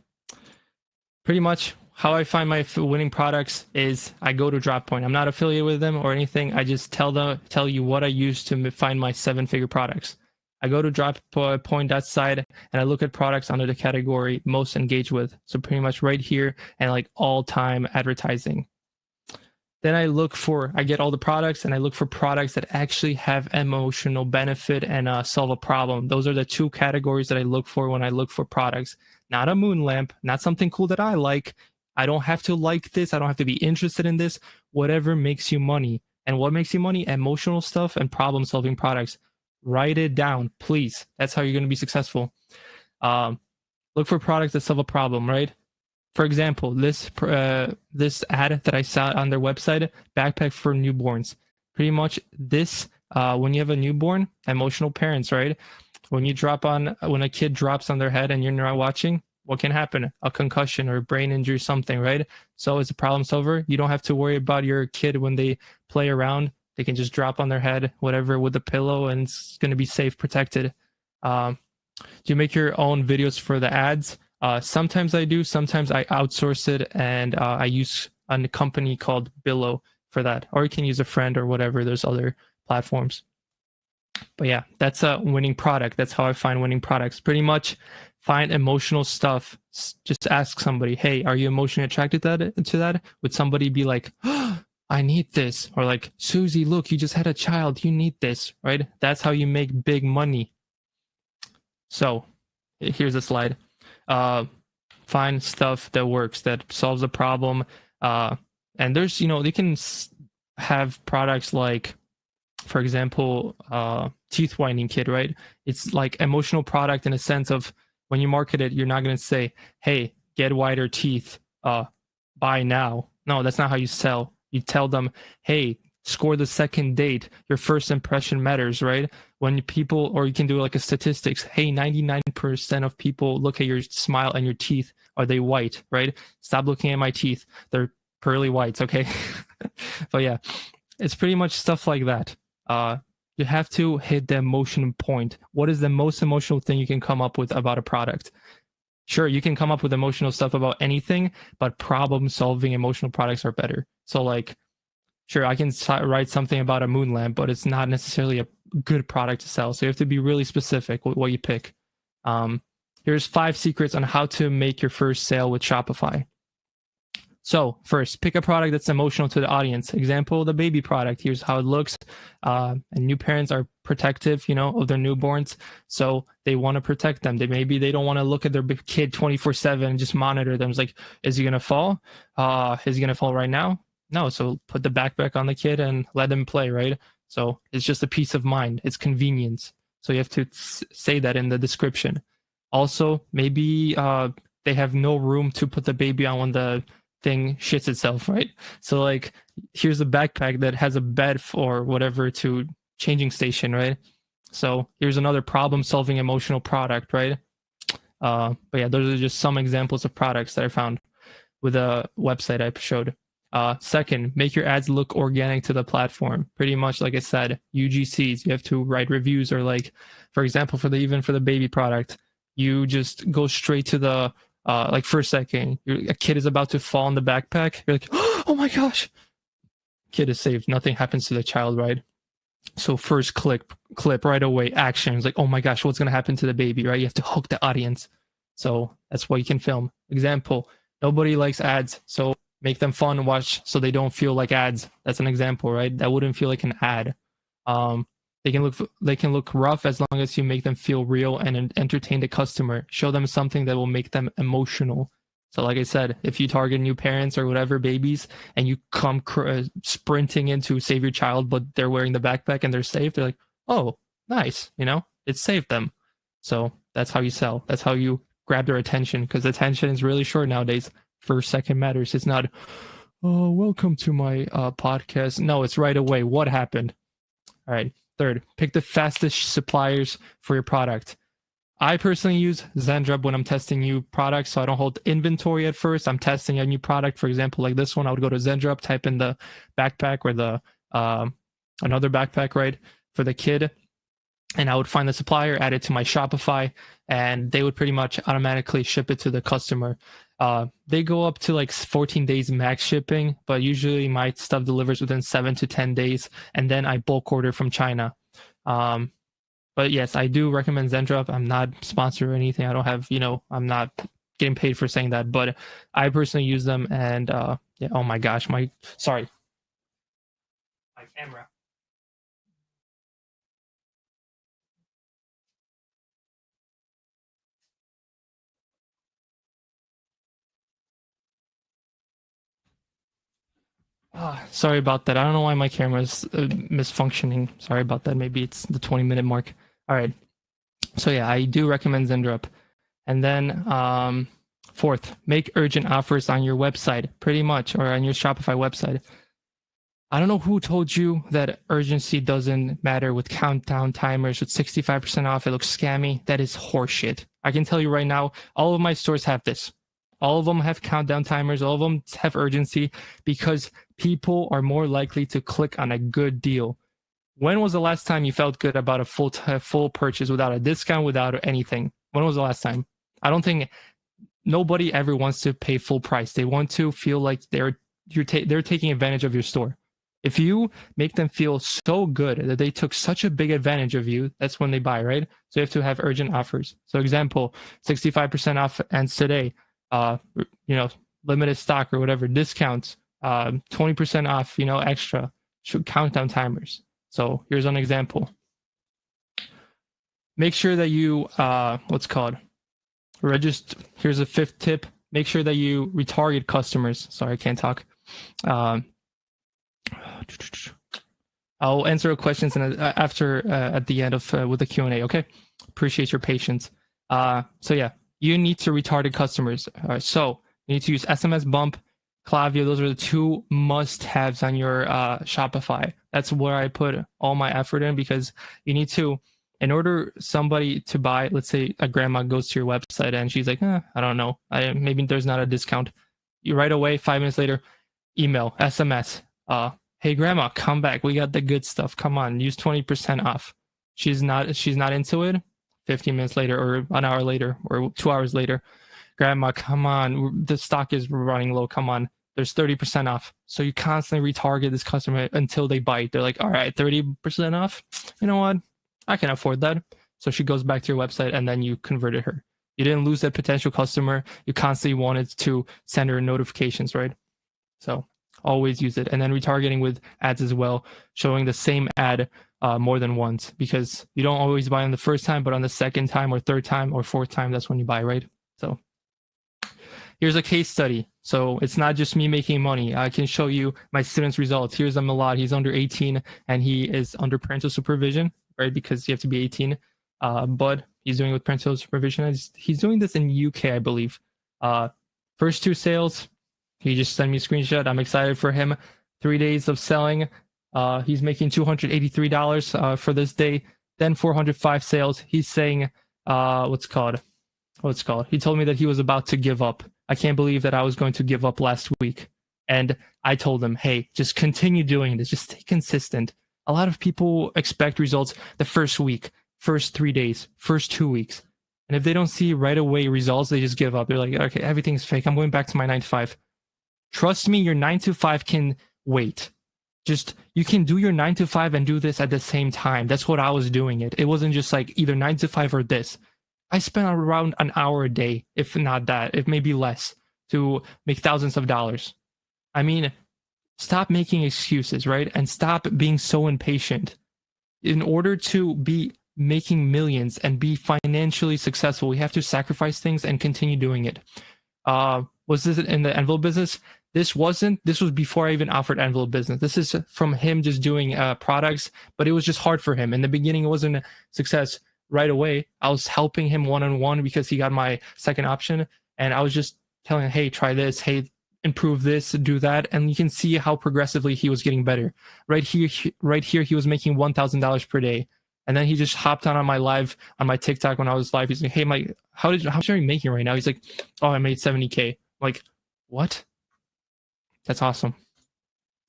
Pretty much how I find my winning products is I go to DropPoint. I'm not affiliated with them or anything. I just tell you what I use to find my 7-figure products. I go to droppoint.site and I look at products under the category most engaged with. So pretty much right here, and like all-time advertising. Then I get all the products, and I look for products that actually have emotional benefit and solve a problem. Those are the 2 categories that I look for when I look for products. Not a moon lamp, not something cool that I like. I don't have to like this. I don't have to be interested in this. Whatever makes you money. And what makes you money? Emotional stuff and problem-solving products. Write it down, please. That's how you're going to be successful. Look for products that solve a problem, right? For example, this ad that I saw on their website, backpack for newborns. Pretty much this, when you have a newborn, emotional parents, right? When a kid drops on their head and you're not watching, what can happen? A concussion or a brain injury, something, right? So it's a problem solver. You don't have to worry about your kid when they play around. They can just drop on their head, whatever, with a pillow, and it's going to be safe, protected. Do you make your own videos for the ads? Sometimes I do. Sometimes I outsource it, and I use a company called Billo for that. Or you can use a friend or whatever. There's other platforms. But yeah, that's a winning product. That's how I find winning products. Pretty much find emotional stuff. Just ask somebody, hey, are you emotionally attracted to that? Would somebody be like, oh, I need this? Or like, Susie, look, you just had a child. You need this, right? That's how you make big money. So here's a slide. Find stuff that works, that solves a problem. And there's, they can have products like, for example, teeth whitening kit, right? It's like emotional product in a sense of when you market it, you're not going to say, hey, get whiter teeth, buy now. No, that's not how you sell. You tell them, hey, score the second date. Your first impression matters, right? When people, or you can do like a statistics, hey, 99% of people look at your smile and your teeth. Are they white, right? Stop looking at my teeth. They're pearly whites, okay? But yeah, it's pretty much stuff like that. You have to hit the emotion point. What is the most emotional thing you can come up with about a product? Sure, you can come up with emotional stuff about anything, but problem-solving emotional products are better. So like, sure, I can write something about a moon lamp, but it's not necessarily a good product to sell. So you have to be really specific with what you pick. Here's 5 secrets on how to make your first sale with Shopify. So first, pick a product that's emotional to the audience. Example, the baby product. Here's how it looks. And new parents are protective, of their newborns. So they want to protect them. Maybe they don't want to look at their big kid 24/7 and just monitor them. It's like, is he going to fall? Is he going to fall right now? No. So put the backpack on the kid and let them play, right? So it's just a peace of mind. It's convenience. So you have to say that in the description. Also, maybe they have no room to put the baby on when the thing shits itself, right? So like, here's a backpack that has a bed or whatever to changing station, right? So here's another problem-solving emotional product, right? But yeah, those are just some examples of products that I found with a website I showed. Second, make your ads look organic to the platform. Pretty much like I said, UGCs, you have to write reviews, or like, for example, even for the baby product, you just go straight to the like first second, a kid is about to fall in the backpack. You're like, oh my gosh, kid is saved. Nothing happens to the child, right? So first clip right away, action. It's like, oh my gosh, what's going to happen to the baby, right? You have to hook the audience. So that's what you can film. Example, nobody likes ads. So make them fun to watch so they don't feel like ads. That's an example, right? That wouldn't feel like an ad. They can look rough as long as you make them feel real and entertain the customer. Show them something that will make them emotional. So like I said, if you target new parents or whatever, babies, and you come sprinting in to save your child, but they're wearing the backpack and they're safe, they're like, oh, nice, it saved them. So that's how you sell. That's how you grab their attention, because attention is really short nowadays. First second matters. It's not, oh, welcome to my podcast. No, it's right away. What happened? All right. Third, pick the fastest suppliers for your product. I personally use Zendrop when I'm testing new products, so I don't hold inventory at first. I'm testing a new product. For example, like this one, I would go to Zendrop, type in the backpack or the another backpack, right, for the kid, and I would find the supplier, add it to my Shopify, and they would pretty much automatically ship it to the customer. They go up to like 14 days max shipping, but usually my stuff delivers within 7 to 10 days, and then I bulk order from China. But yes, I do recommend Zendrop. I'm not sponsored or anything. I don't have, I'm not getting paid for saying that, but I personally use them, and yeah, oh my gosh, my camera. Sorry about that. I don't know why my camera is misfunctioning. Sorry about that. Maybe it's the 20-minute mark. All right. So yeah, I do recommend Zendrop. And then fourth, make urgent offers on your website, pretty much, or on your Shopify website. I don't know who told you that urgency doesn't matter with countdown timers with 65% off. It looks scammy. That is horseshit. I can tell you right now, all of my stores have this. All of them have countdown timers. All of them have urgency because people are more likely to click on a good deal. When was the last time you felt good about a full purchase without a discount, without anything? When was the last time? I don't think nobody ever wants to pay full price. They want to feel like they're taking advantage of your store. If you make them feel so good that they took such a big advantage of you, that's when they buy, right? So you have to have urgent offers. So example, 65% off ends today. Limited stock or whatever, discounts, 20% off, extra, countdown timers. So here's an example. Make sure that you, register. Here's a fifth tip. Make sure that you retarget customers. Sorry, I can't talk. I'll answer questions after at the end of with the Q&A. Okay, appreciate your patience. So yeah, you need to retarget customers. So you need to use SMS Bump, Klaviyo. Those are the two must-haves on your Shopify. That's where I put all my effort in because you need to, in order somebody to buy, let's say a grandma goes to your website and she's like, I don't know, maybe there's not a discount. You right away, 5 minutes later, email, SMS, hey grandma, come back. We got the good stuff. Come on, use 20% off. She's not into it. 15 minutes later or an hour later or 2 hours later, grandma, come on, the stock is running low. Come on, there's 30% off. So you constantly retarget this customer until they bite. They're like, all right, 30% off. You know what? I can afford that. So she goes back to your website and then you converted her. You didn't lose that potential customer. You constantly wanted to send her notifications, right? So always use it. And then retargeting with ads as well, showing the same ad more than once, because you don't always buy on the first time, but on the second time or third time or fourth time, that's when you buy, right? So here's a case study. So it's not just me making money. I can show you my students' results. Here's a Milad. He's under 18 and he is under parental supervision, right? Because you have to be 18. But he's doing it with parental supervision. He's doing this in UK, I believe. First 2 sales, he just sent me a screenshot. I'm excited for him. 3 days of selling. He's making $283 for this day. Then 405 sales. He's saying, what's it called? He told me that he was about to give up. I can't believe that I was going to give up last week. And I told him, hey, just continue doing this. Just stay consistent. A lot of people expect results the first week, first 3 days, first 2 weeks. And if they don't see right away results, they just give up. They're like, okay, everything's fake. I'm going back to my 9 to 5. Trust me, your 9 to 5 can wait. Just, you can do your 9 to 5 and do this at the same time. That's what I was doing it. It wasn't just like either 9 to 5 or this. I spent around an hour a day, if not that, if maybe less, to make thousands of dollars. I mean, stop making excuses, right? And stop being so impatient. In order to be making millions and be financially successful, we have to sacrifice things and continue doing it. Was this in the envelope business? This was before I even offered envelope business. This is from him just doing products, but it was just hard for him. In the beginning, it wasn't a success right away. I was helping him one-on-one because he got my second option. And I was just telling him, hey, try this. Hey, improve this, do that. And you can see how progressively he was getting better. Right here, he was making $1,000 per day. And then he just hopped on my live on my TikTok when I was live. He's like, hey, Mike, how much are you making right now? He's like, oh, I made 70K. I'm like, what? That's awesome.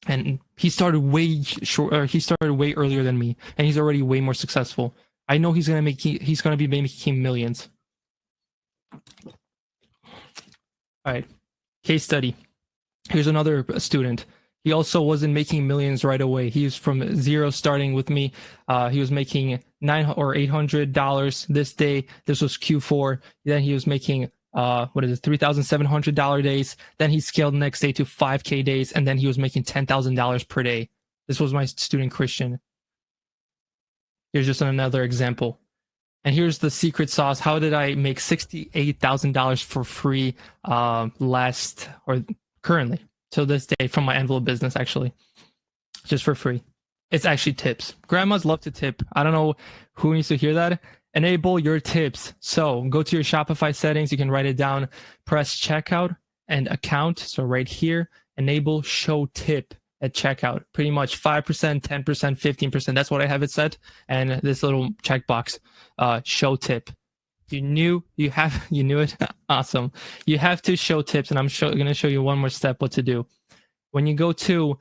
And he started way earlier than me, and he's already way more successful. I know he's gonna be making millions. All right, case study. Here's another student. He also wasn't making millions right away. He was from zero starting with me. He was making $900 or $800 this day. This was Q4. Then he was making $3,700 days. Then he scaled the next day to 5K days, and then he was making $10,000 per day. This was my student Christian. Here's just another example. And here's the secret sauce. How did I make $68,000 for free currently till this day from my envelope business, actually, just for free? It's actually tips. Grandmas love to tip. I don't know who needs to hear that. Enable your tips. So go to your Shopify settings. You can write it down, press checkout and account. So right here, enable show tip. at checkout. Pretty much 5%, 10%, 15%. That's what I have it set. And this little checkbox, show tip. You knew it. Awesome. You have to show tips, and I'm going to show you one more step what to do. When you go to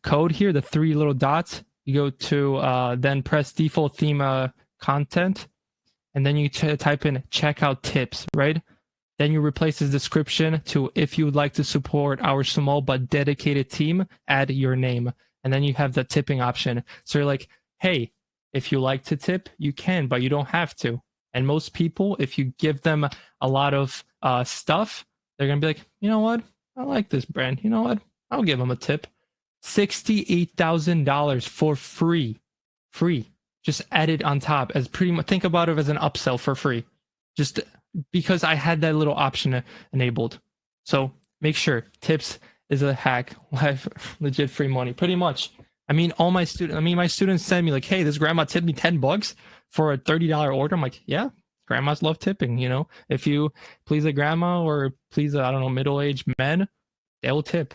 code here, the 3 little dots, you go to then press default theme content, and then you type in checkout tips, right? Then you replace this description to, if you would like to support our small but dedicated team, add your name. And then you have the tipping option. So you're like, hey, if you like to tip, you can, but you don't have to. And most people, if you give them a lot of stuff, they're going to be like, you know what? I like this brand. You know what? I'll give them a tip. $68,000 for free. Free. Just add it on top as pretty much, think about it as an upsell for free. Just because I had that little option enabled. So make sure tips is a hack. Live legit free money. Pretty much. I mean, my students send me like, hey, this grandma tipped me $10 for a $30 order. I'm like, yeah, grandmas love tipping, you know. If you please a grandma or please, I don't know, middle-aged men, they will tip.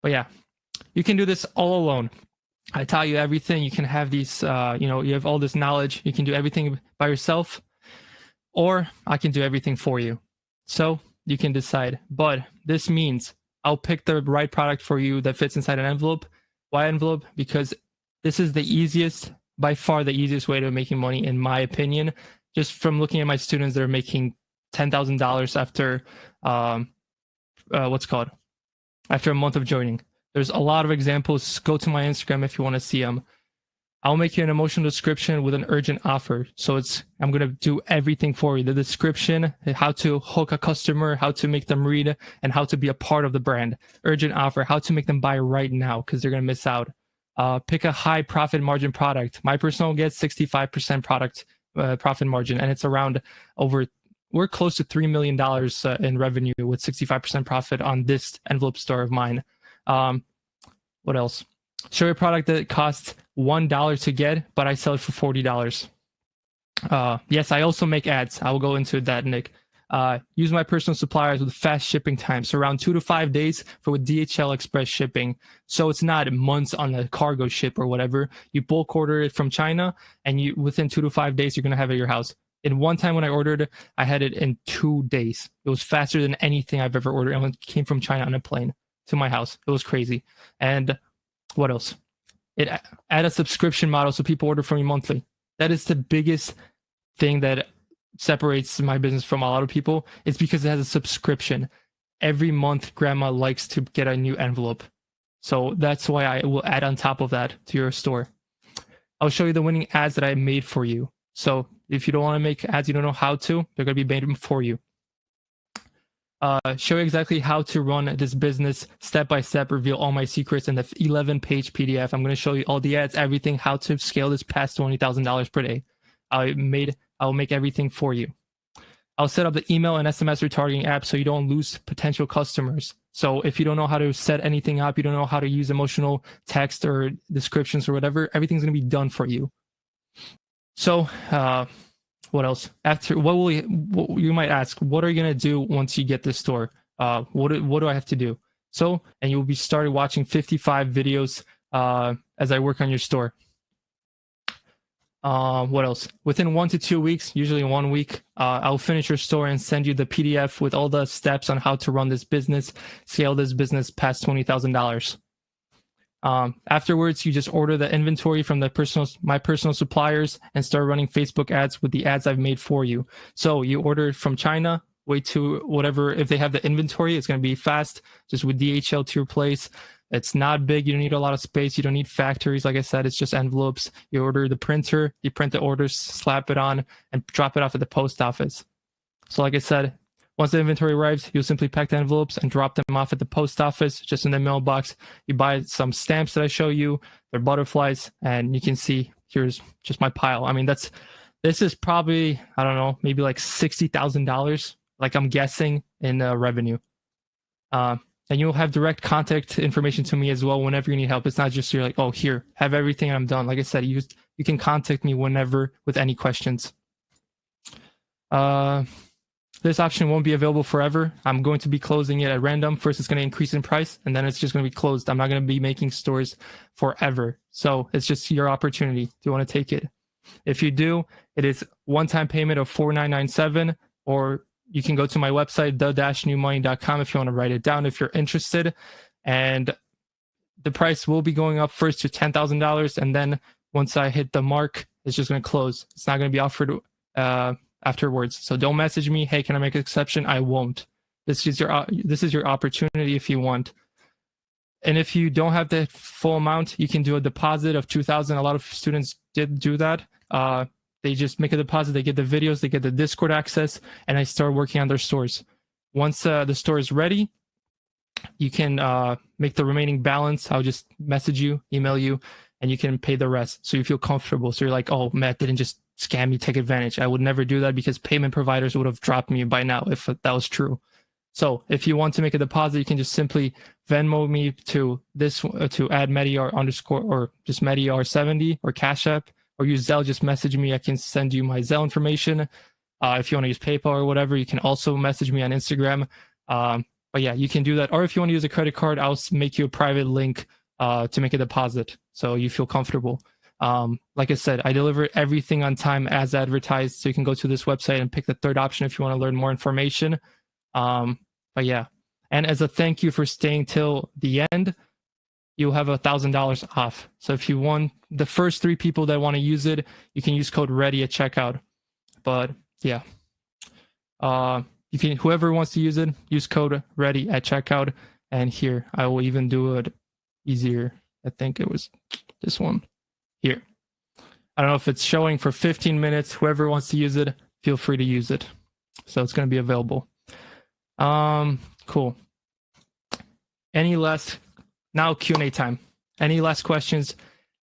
But yeah, you can do this all alone. I taught you everything. You can have these, you have all this knowledge. You can do everything by yourself, or I can do everything for you. So you can decide. But this means I'll pick the right product for you that fits inside an envelope. Why envelope? Because this is the easiest, by far the easiest way to making money, in my opinion. Just from looking at my students that are making $10,000 after, after a month of joining. There's a lot of examples. Go to my Instagram if you want to see them. I'll make you an emotional description with an urgent offer. So I'm going to do everything for you. The description, how to hook a customer, how to make them read, and how to be a part of the brand. Urgent offer, how to make them buy right now because they're going to miss out. Pick a high profit margin product. My personal gets 65% product profit margin, and it's around we're close to $3 million in revenue with 65% profit on this envelope store of mine. What else? Show a product that costs $1 to get, but I sell it for $40. Yes, I also make ads. I will go into that, Nick. Use my personal suppliers with fast shipping times, so around 2 to 5 days for with DHL Express shipping. So it's not months on a cargo ship or whatever. You bulk order it from China, and within 2 to 5 days, you're going to have it at your house. In one time when I ordered, I had it in 2 days. It was faster than anything I've ever ordered, and it came from China on a plane to my house. It was crazy. And what else? It add a subscription model so people order from me monthly. That is the biggest thing that separates my business from a lot of people. It's because it has a subscription. Every month, grandma likes to get a new envelope. So that's why I will add on top of that to your store. I'll show you the winning ads that I made for you. So if you don't want to make ads, you don't know how to, they're going to be made for you. Show you exactly how to run this business step by step, reveal all my secrets in the 11-page PDF. I'm going to show you all the ads, everything, how to scale this past $20,000 per day. I'll make everything for you. I'll set up the email and SMS retargeting app so you don't lose potential customers. So if you don't know how to set anything up, you don't know how to use emotional text or descriptions or whatever, everything's going to be done for you. So, what else? You might ask, what are you going to do once you get this store? What do I have to do? So, and you'll be started watching 55 videos as I work on your store. What else? Within 1 to 2 weeks, usually 1 week, I'll finish your store and send you the PDF with all the steps on how to run this business, scale this business past $20,000. Afterwards, you just order the inventory from my personal suppliers and start running Facebook ads with the ads I've made for you. So you order from China, wait to whatever, if they have the inventory, it's going to be fast, just with DHL to your place. It's not big. You don't need a lot of space. You don't need factories. Like I said, it's just envelopes. You order the printer, you print the orders, slap it on, and drop it off at the post office. So like I said, once the inventory arrives, you'll simply pack the envelopes and drop them off at the post office, just in the mailbox. You buy some stamps that I show you. They're butterflies, and you can see here's just my pile. I mean, this is probably, I don't know, maybe like $60,000, like I'm guessing, in revenue. And you'll have direct contact information to me as well whenever you need help. It's not just you're like, oh, here, have everything and I'm done. Like I said, you can contact me whenever with any questions. this option won't be available forever. I'm going to be closing it at random. First, it's going to increase in price, and then it's just going to be closed. I'm not going to be making stores forever. So it's just your opportunity. Do you want to take it? If you do, it is one-time payment of $4,997, or you can go to my website, the-newmoney.com, if you want to write it down if you're interested. And the price will be going up first to $10,000, and then once I hit the mark, it's just going to close. It's not going to be offered afterwards. So don't message me, hey, can I make an exception? I won't. This is your opportunity if you want. And if you don't have the full amount, you can do a deposit of $2,000. A lot of students did do that. They just make a deposit, they get the videos, they get the Discord access, and I start working on their stores. Once the store is ready, you can make the remaining balance. I'll just message you, email you, and you can pay the rest so you feel comfortable. So you're like, oh, Matt didn't just scam me, take advantage. I would never do that because payment providers would have dropped me by now if that was true. So if you want to make a deposit, you can just simply Venmo me to this to add Mediar underscore or just Mediar70 or Cash App, or use Zelle. Just message me. I can send you my Zelle information. If you want to use PayPal or whatever, you can also message me on Instagram. But yeah, you can do that. Or if you want to use a credit card, I'll make you a private link to make a deposit so you feel comfortable. Like I said, I deliver everything on time as advertised. So you can go to this website and pick the third option if you want to learn more information. But yeah, and as a thank you for staying till the end, you'll have $1,000 off. So if you want the first 3 people that want to use it, you can use code READY at checkout. But yeah, you can, whoever wants to use it, use code READY at checkout. And here, I will even do it easier. I think it was this one here. I don't know if it's showing for 15 minutes. Whoever wants to use it, feel free to use it. So it's going to be available. Cool. Any last, now Q&A time. Any last questions?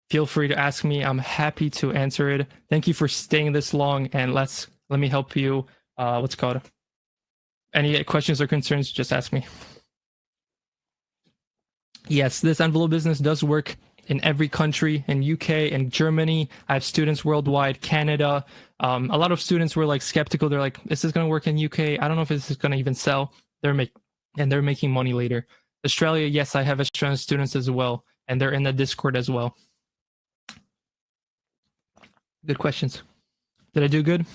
Feel free to ask me. I'm happy to answer it. Thank you for staying this long, and let me help you. What's it called? Any questions or concerns, just ask me. Yes, this envelope business does work in every country, in UK and Germany. I have students worldwide, Canada. A lot of students were like skeptical. They're like, is this going to work in UK? I don't know if this is going to even sell. They're making money later. Australia, yes, I have Australian students as well, and they're in the Discord as well. Good questions. Did I do good?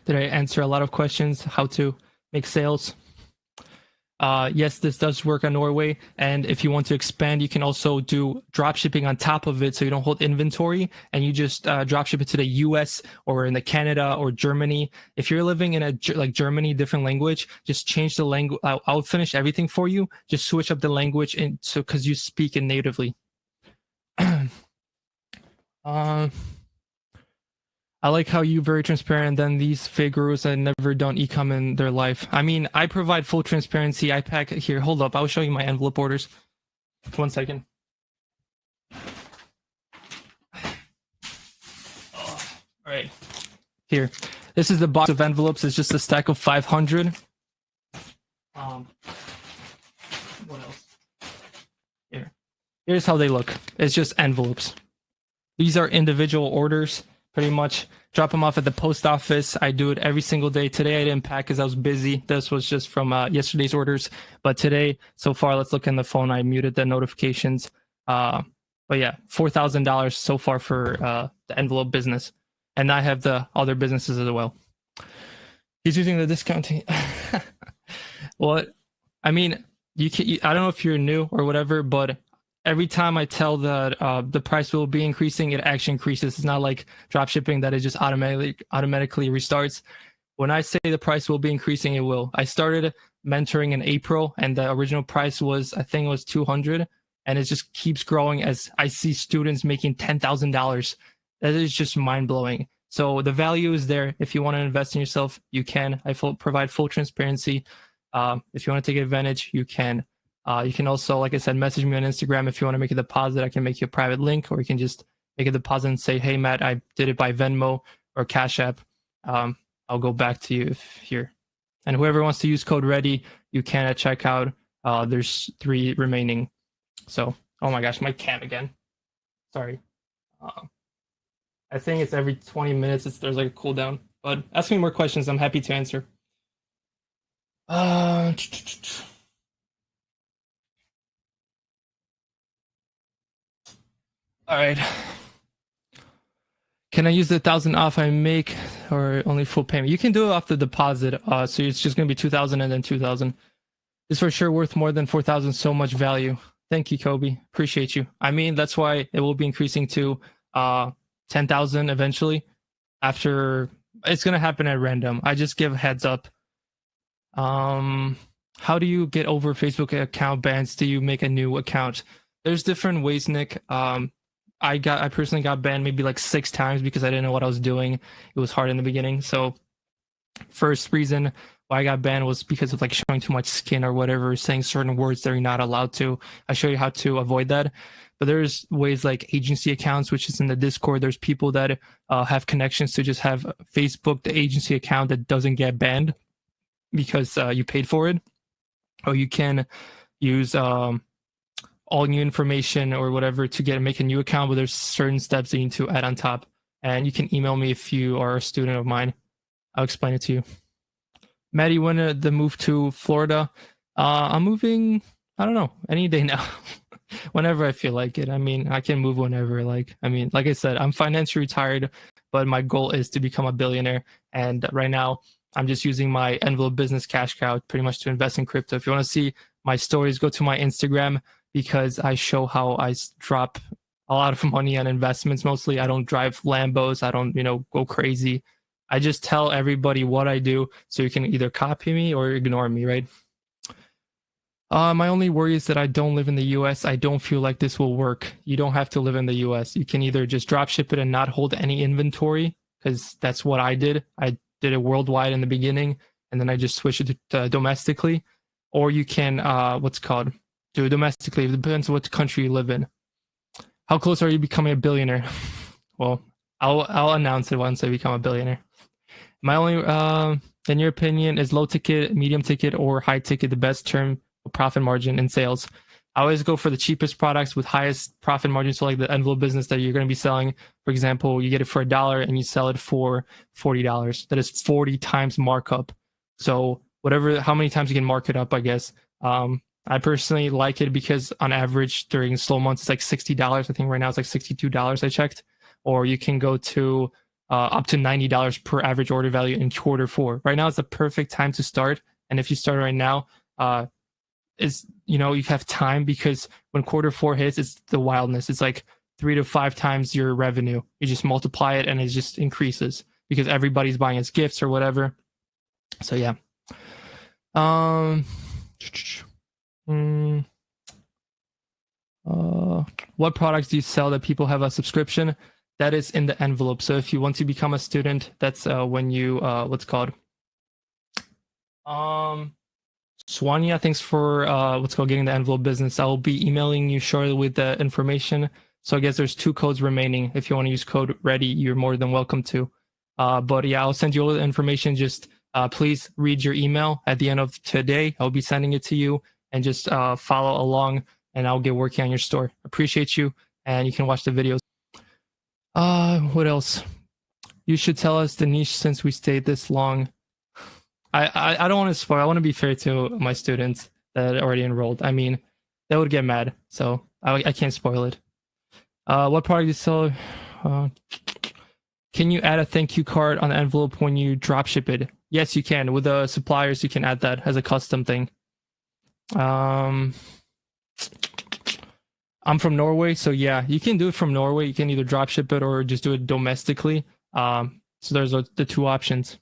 Did I answer a lot of questions? How to make sales? Yes, this does work on Norway. And if you want to expand, you can also do drop shipping on top of it. So you don't hold inventory and you just drop ship it to the US or in the Canada or Germany. If you're living in like Germany, different language, just change the language. I'll finish everything for you. Just switch up the language because you speak it natively. I like how you very transparent, then these fake gurus that never done e-com in their life. I mean, I provide full transparency. I pack here. Hold up. I'll show you my envelope orders. 1 second. All right. Here. This is the box of envelopes. It's just a stack of 500. What else? Here. Here's how they look. It's just envelopes. These are individual orders. Pretty much drop them off at the post office. I do it every single day. Today I didn't pack because I was busy. This was just from yesterday's orders. But today, so far, let's look in the phone. I muted the notifications. But yeah, $4,000 so far for the envelope business. And I have the other businesses as well. He's using the discounting. Well, I mean, I don't know if you're new or whatever, but every time I tell that the price will be increasing, it actually increases. It's not like drop shipping that it just automatically restarts. When I say the price will be increasing, it will. I started mentoring in April, and the original price was, I think it was $200, and it just keeps growing as I see students making $10,000. That is just mind blowing. So the value is there. If you want to invest in yourself, you can. I provide full transparency. If you want to take advantage, you can. You can also, like I said, message me on Instagram if you want to make a deposit. I can make you a private link, or you can just make a deposit and say, hey, Matt, I did it by Venmo or Cash App. I'll go back to you here. And whoever wants to use code READY, you can at checkout. There's 3 remaining. So, oh my gosh, my cam again. Sorry. I think it's every 20 minutes. There's like a cooldown. But ask me more questions. I'm happy to answer. Uh, all right. Can I use the 1,000 off I make or only full payment? You can do it off the deposit. So it's just gonna be 2,000 and then 2,000. It's for sure worth more than 4,000. So much value. Thank you, Kobe. Appreciate you. I mean, that's why it will be increasing to 10,000 eventually. After it's gonna happen at random. I just give heads up. How do you get over Facebook account bans? Do you make a new account? There's different ways, Nick. I personally got banned maybe like 6 times because I didn't know what I was doing. It was hard in the beginning. So first reason why I got banned was because of like showing too much skin or whatever, saying certain words that you're not allowed to. I show you how to avoid that. But there's ways like agency accounts, which is in the Discord. There's people that have connections to just have Facebook, the agency account that doesn't get banned because you paid for it. Or you can use all new information or whatever to make a new account, but there's certain steps that you need to add on top. And you can email me if you are a student of mine. I'll explain it to you. Maddie, when the move to Florida? I'm moving, I don't know, any day now. Whenever I feel like it. I mean, I can move whenever. Like I said, I'm financially retired, but my goal is to become a billionaire. And right now, I'm just using my envelope business cash cow pretty much to invest in crypto. If you want to see my stories, go to my Instagram because I show how I drop a lot of money on investments. Mostly, I don't drive Lambos. I don't, go crazy. I just tell everybody what I do so you can either copy me or ignore me, right? My only worry is that I don't live in the US. I don't feel like this will work. You don't have to live in the US. You can either just drop ship it and not hold any inventory because that's what I did. I did it worldwide in the beginning and then I just switched it to domestically. Or you can, do it domestically. It depends on what country you live in. How close are you becoming a billionaire? Well, I'll announce it once I become a billionaire. My only, in your opinion, is low ticket, medium ticket, or high ticket the best term profit margin in sales? I always go for the cheapest products with highest profit margin. So like the envelope business that you're going to be selling, for example, you get it for $1 and you sell it for $40. That is 40 times markup. So how many times you can mark it up, I guess. I personally like it because on average during slow months, it's like $60. I think right now it's like $62 I checked. Or you can go to up to $90 per average order value in Q4. Right now is the perfect time to start. And if you start right now, you have time because when Q4 hits, it's the wildness. It's like 3 to 5 times your revenue. You just multiply it and it just increases because everybody's buying as gifts or whatever. So yeah. What products do you sell that people have a subscription? That is in the envelope. So if you want to become a student, that's when you Swanya, thanks for getting the envelope business. I will be emailing you shortly with the information. So I guess there's 2 codes remaining. If you want to use code READY, you're more than welcome to. But yeah, I'll send you all the information. Just please read your email at the end of today. I'll be sending it to you and just follow along and I'll get working on your store. Appreciate you. And you can watch the videos. What else? You should tell us the niche since we stayed this long. I don't want to spoil. I want to be fair to my students that are already enrolled. I mean, they would get mad, so I can't spoil it. What product do you sell? Can you add a thank you card on the envelope when you drop ship it? Yes, you can. With the suppliers, you can add that as a custom thing. I'm from Norway, so yeah, you can do it from Norway. You can either drop ship it or just do it domestically. So there's the 2 options.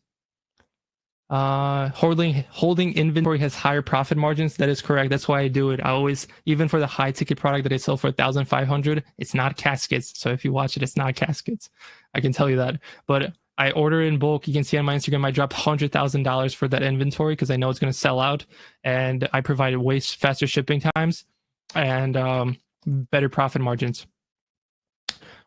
Holding inventory has higher profit margins. That is correct. That's why I do it. I always, even for the high ticket product that I sell for 1,500, it's not caskets. So if you watch it, it's not caskets. I can tell you that. But I order in bulk. You can see on my Instagram, I drop $100,000 for that inventory because I know it's going to sell out, and I provide way faster shipping times and better profit margins.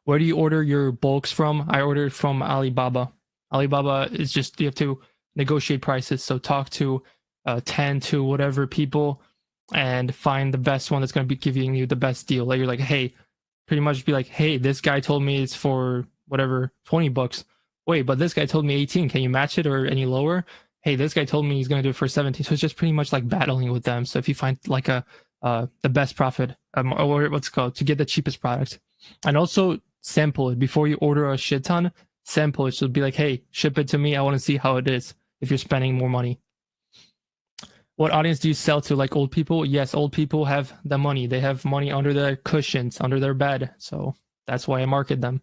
Where do you order your bulks from? I order from Alibaba. Alibaba is just, you have to negotiate prices. So talk to 10 to whatever people and find the best one that's going to be giving you the best deal. Like you're like, hey, pretty much be like, hey, this guy told me it's for whatever, $20. Wait, but this guy told me 18. Can you match it or any lower? hey, this guy told me he's going to do it for 17. So it's just pretty much like battling with them. So if you find like the best profit, or what's it called, to get the cheapest product, and also sample it before you order a shit ton. Sample it. So be like, hey, ship it to me. I want to see how it is if you're spending more money. What audience do you sell to? Like old people? Yes, old people have the money. They have money under their cushions, under their bed. So that's why I market them.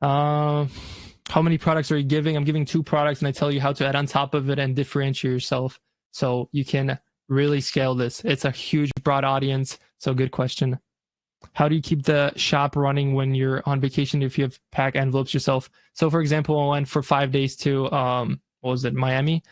How many products are you giving? I'm giving 2 products, and I tell you how to add on top of it and differentiate yourself so you can really scale this. It's a huge, broad audience. So good question. How do you keep the shop running when you're on vacation if you have pack envelopes yourself? So for example, I went for 5 days to what was it, Miami,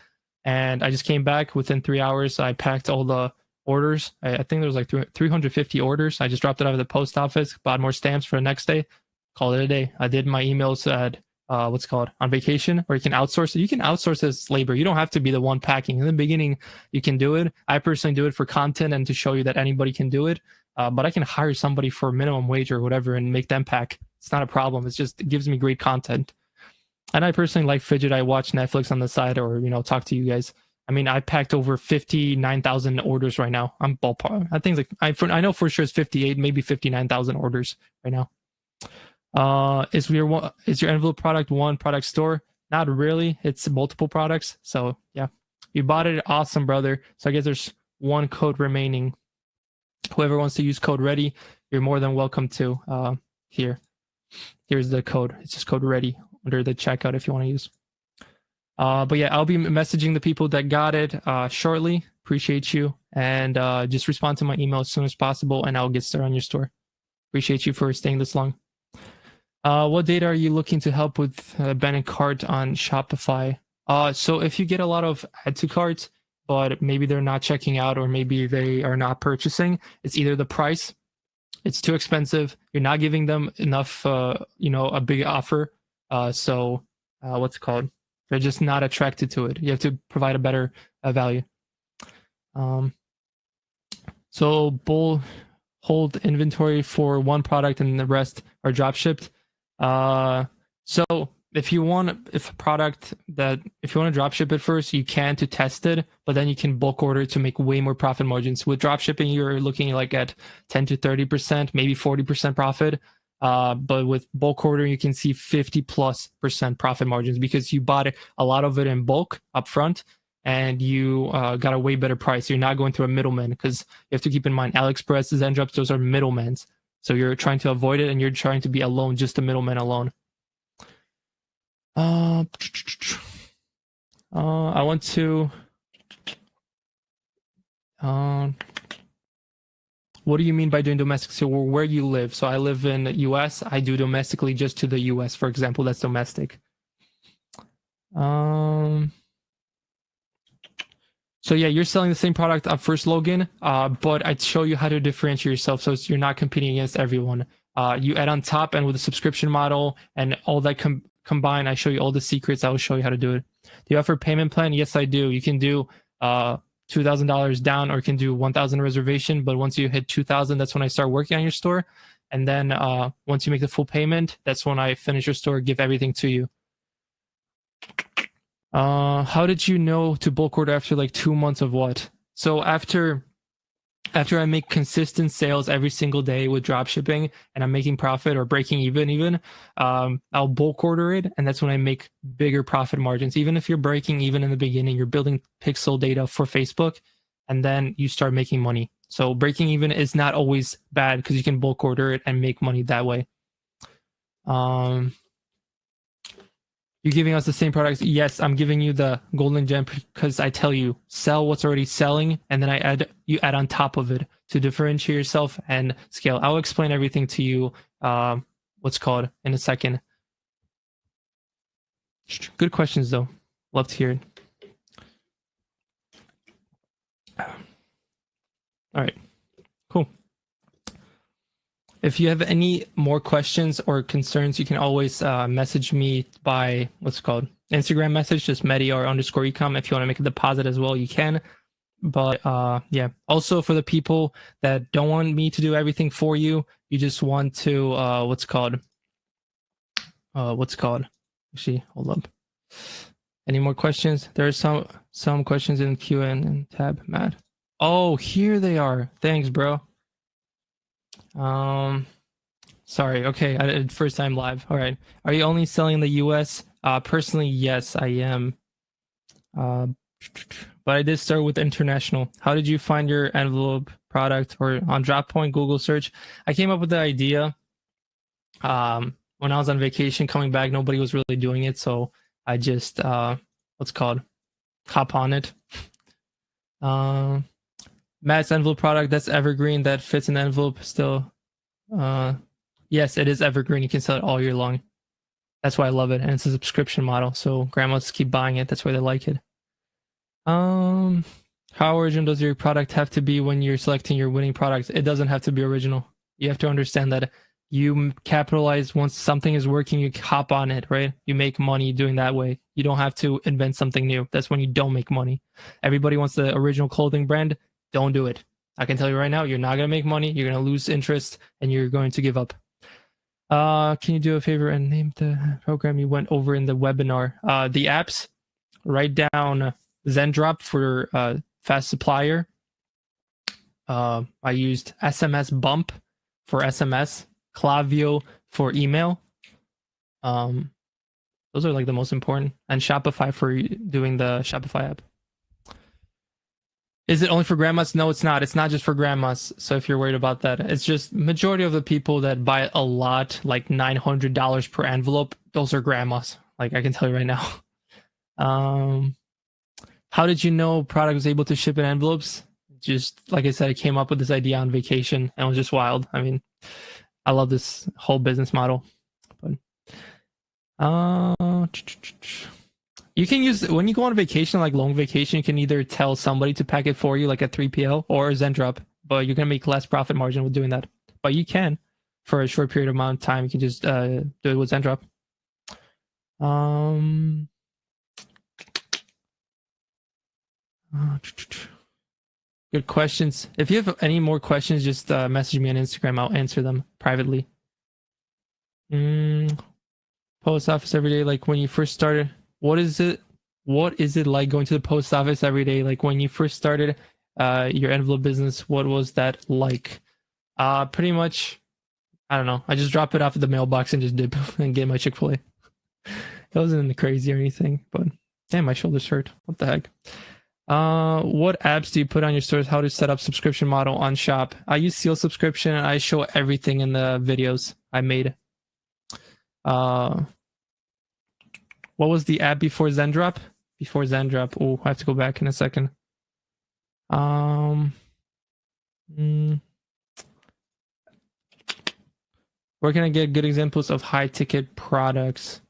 and I just came back within 3 hours. I packed all the orders. I think there was like 350 orders. I just dropped it out of the post office, bought more stamps for the next day, called it a day. I did my emails at what's called on vacation, or you can outsource it. You can outsource this labor. You don't have to be the one packing. In the beginning, you can do it. I personally do it for content and to show you that anybody can do it. But I can hire somebody for minimum wage or whatever and make them pack. It's not a problem. It gives me great content. And I personally like fidget. I watch Netflix on the side, or talk to you guys. I mean, I packed over 59,000 orders right now. I'm ballpark. I think I know for sure it's 58, maybe 59,000 orders right now. Is your envelope product one product store? Not really. It's multiple products. So yeah, you bought it. Awesome, brother. So I guess there's one code remaining. Whoever wants to use code ready, you're more than welcome to. Here's the code. It's just code ready under the checkout if you want to use. But yeah, I'll be messaging the people that got it shortly. Appreciate you. And just respond to my email as soon as possible, and I'll get started on your store. Appreciate you for staying this long. What data are you looking to help with abandoned cart on Shopify? So if you get a lot of add to carts, but maybe they're not checking out, or maybe they are not purchasing, it's either the price, it's too expensive, you're not giving them enough, a big offer. What's it called? They're just not attracted to it. You have to provide a better value. So bull hold inventory for one product and the rest are drop shipped. So if you want to drop ship it first, you can to test it, but then you can bulk order it to make way more profit margins. With drop shipping, you're looking like at 10 to 30%, maybe 40% profit. But with bulk ordering, you can see 50+% profit margins because you bought a lot of it in bulk upfront, and you got a way better price. You're not going through a middleman, because you have to keep in mind AliExpress, Zendrops, those are middlemen. So you're trying to avoid it, and you're trying to be alone, just a middleman alone. I want to. What do you mean by doing domestic? So where you live? So I live in the US. I do domestically just to the US, for example. That's domestic. So yeah, you're selling the same product at first, Logan, but I'd show you how to differentiate yourself so you're not competing against everyone. You add on top, and with a subscription model and all that combined, I show you all the secrets. I will show you how to do it. Do you offer payment plan? Yes, I do. You can do $2,000 down, or you can do 1,000 reservation. But once you hit 2,000, that's when I start working on your store. And then once you make the full payment, that's when I finish your store, give everything to you. How did you know to bulk order after like 2 months of what? So after I make consistent sales every single day with drop shipping, and I'm making profit or breaking even, I'll bulk order it, and that's when I make bigger profit margins. Even if you're breaking even in the beginning, you're building pixel data for Facebook, and then you start making money. So breaking even is not always bad, because you can bulk order it and make money that way. You're giving us the same products? Yes, I'm giving you the golden gem because I tell you, sell what's already selling, and then you add on top of it to differentiate yourself and scale. I'll explain everything to you, in a second. Good questions, though. Love to hear it. All right, cool. If you have any more questions or concerns, you can always message me by Instagram message, just Medi_ecom. If you want to make a deposit as well, you can. But yeah, also for the people that don't want me to do everything for you, you just want to actually, hold up. Any more questions? There are some questions in Q&A tab, Matt. Oh, here they are. Thanks, bro. Sorry. Okay, first time live. All right. Are you only selling in the US? Personally, yes, I am. But I did start with international. How did you find your envelope product or on DropPoint Google search? I came up with the idea when I was on vacation coming back. Nobody was really doing it, so I just what's called hop on it. Matt's envelope product, that's evergreen, that fits in the envelope still. Yes, it is evergreen. You can sell it all year long. That's why I love it, and it's a subscription model, so grandmas keep buying it. That's why they like it. How original does your product have to be when you're selecting your winning product? It doesn't have to be original. You have to understand that you capitalize once something is working, you hop on it, right? You make money doing that way. You don't have to invent something new. That's when you don't make money. Everybody wants the original clothing brand. Don't do it. I can tell you right now, you're not going to make money. You're going to lose interest and you're going to give up. Can you do a favor and name the program you went over in the webinar? The apps, write down Zendrop for fast supplier. I used SMS Bump for SMS, Klaviyo for email. Those are like the most important, and Shopify for doing the Shopify app. Is it only for grandmas? No, it's not. It's not just for grandmas. So if you're worried about that, it's just majority of the people that buy a lot, like $900 per envelope, those are grandmas. Like I can tell you right now. How did you know product was able to ship in envelopes? Just like I said, I came up with this idea on vacation and it was just wild. I mean, I love this whole business model. But you can use, when you go on vacation, like long vacation, you can either tell somebody to pack it for you, like a 3PL or a Zendrop, but you're going to make less profit margin with doing that. But you can, for a short period of amount of time, you can just do it with Zendrop. Good questions. If you have any more questions, just message me on Instagram. I'll answer them privately. Post office every day, like when you first started. What is it like going to the post office every day? Like when you first started your envelope business, what was that like? Pretty much, I don't know. I just drop it off at the mailbox and just dip and get my Chick-fil-A. It wasn't crazy or anything, but damn, my shoulders hurt. What the heck? What apps do you put on your stores? How to set up subscription model on shop? I use Seal subscription and I show everything in the videos I made. What was the app before Zendrop? Before Zendrop. Oh, I have to go back in a second. Where can I get good examples of high ticket products?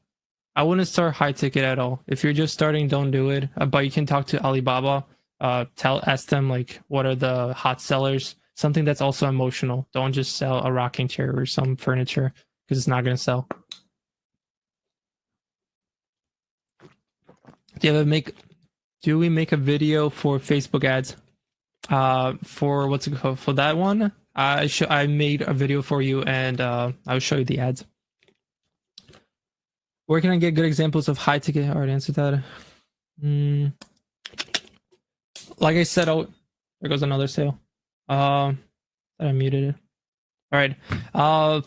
I wouldn't start high ticket at all. If you're just starting, don't do it. But you can talk to Alibaba. Ask them like what are the hot sellers. Something that's also emotional. Don't just sell a rocking chair or some furniture because it's not gonna sell. Do we make a video for Facebook ads? For what's it called? For that one, I made a video for you and I'll show you the ads. Where can I get good examples of high ticket? I already answered that. Like I said, there goes another sale. I muted it. All right.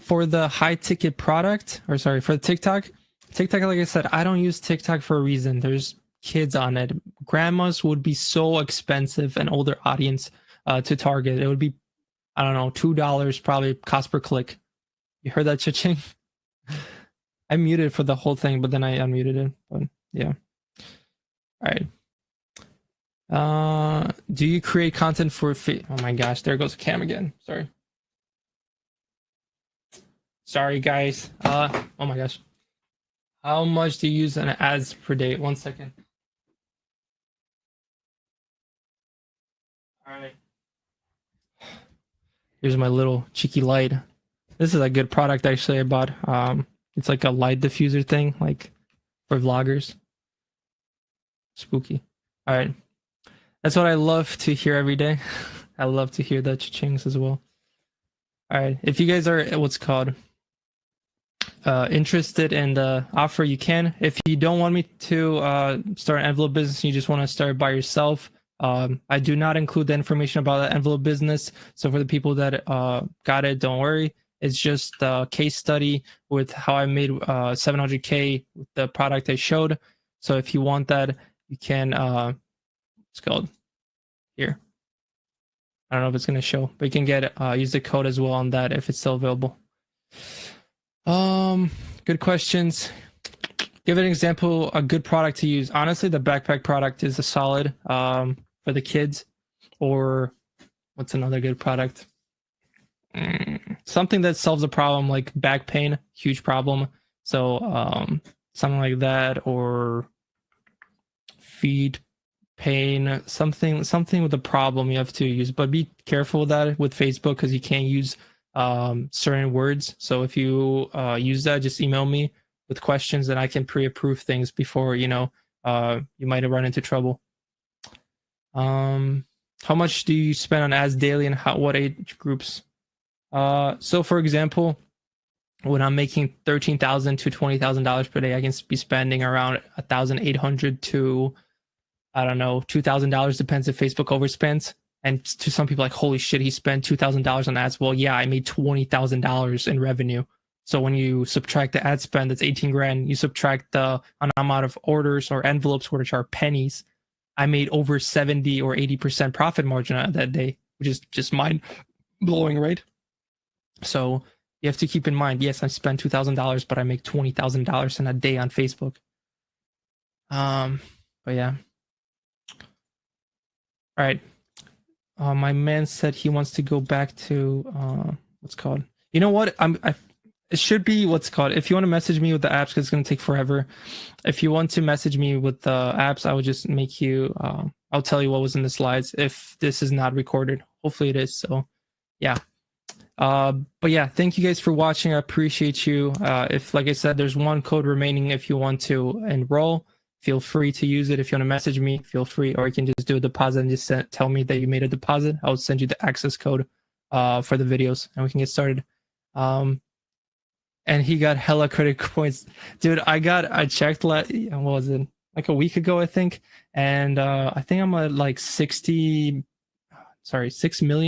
For the high ticket product, or sorry, for TikTok, like I said, I don't use TikTok for a reason. There's kids on it. Grandmas would be so expensive, an older audience to target. It would be, I don't know, $2 probably cost per click. You heard that, cha-ching? I muted for the whole thing, but then I unmuted it. But yeah. All right. Do you create content for oh my gosh, there goes Cam again. Sorry guys. Oh my gosh. How much do you use an ads per day? 1 second. All right. Here's my little cheeky light. This is a good product actually I bought. It's like a light diffuser thing, like for vloggers. Spooky. All right. That's what I love to hear every day. I love to hear the cha-chings as well. All right. If you guys are, what's called? interested in the offer, you can. If you don't want me to start an envelope business, you just want to start by yourself, I do not include the information about the envelope business. So for the people that got it, don't worry. It's just a case study with how I made 700K with the product I showed. So if you want that, you can, it's called here. I don't know if it's going to show, but you can get use the code as well on that if it's still available. Good questions. Give an example, a good product to use. Honestly, the backpack product is a solid for the kids. Or what's another good product? Something that solves a problem like back pain, huge problem. So something like that, or feet pain, something with a problem you have to use. But be careful with that with Facebook, because you can't use certain words. So if you use that, just email me with questions and I can pre-approve things before, you might have run into trouble. How much do you spend on ads daily, and what age groups? So for example, when I'm making $13,000 to $20,000 per day, I can be spending around $1,800 to, I don't know, $2,000, depends if Facebook overspends. And to some people, like, holy shit, he spent $2,000 on ads. Well, yeah, I made $20,000 in revenue. So when you subtract the ad spend, that's 18 grand. You subtract the amount of orders or envelopes, which are pennies. I made over 70 or 80% profit margin on that day, which is just mind blowing, right? So you have to keep in mind, yes, I spent $2,000, but I make $20,000 in a day on Facebook. But yeah. All right. My man said he wants to go back to what's called. You know what? It should be what's called. If you want to message me with the apps, because it's going to take forever. If you want to message me with the apps, I will just make you. I'll tell you what was in the slides. If this is not recorded, hopefully it is. So, yeah. But yeah, thank you guys for watching. I appreciate you. If, like I said, there's one code remaining. If you want to enroll, feel free to use it. If you want to message me, feel free, or you can just do a deposit and just tell me that you made a deposit. I'll send you the access code for the videos, and we can get started. And he got hella credit points, dude. I checked what was it, like a week ago, I think, and I think I'm at like 6 million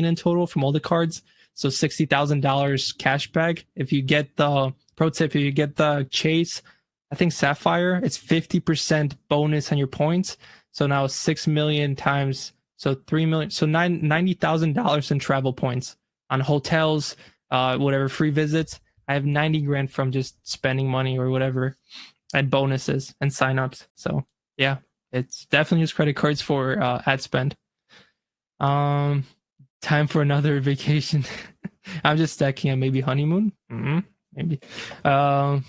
in total from all the cards. So $60,000 cash back. If you get the pro tip, if you get the Chase, I think Sapphire, it's 50% bonus on your points. So now 6 million times, so 3 million, so $90,000 in travel points on hotels, whatever, free visits. I have 90 grand from just spending money or whatever, and bonuses and signups. So yeah, it's definitely use credit cards for ad spend. Time for another vacation. I'm just stacking a maybe honeymoon. Maybe. But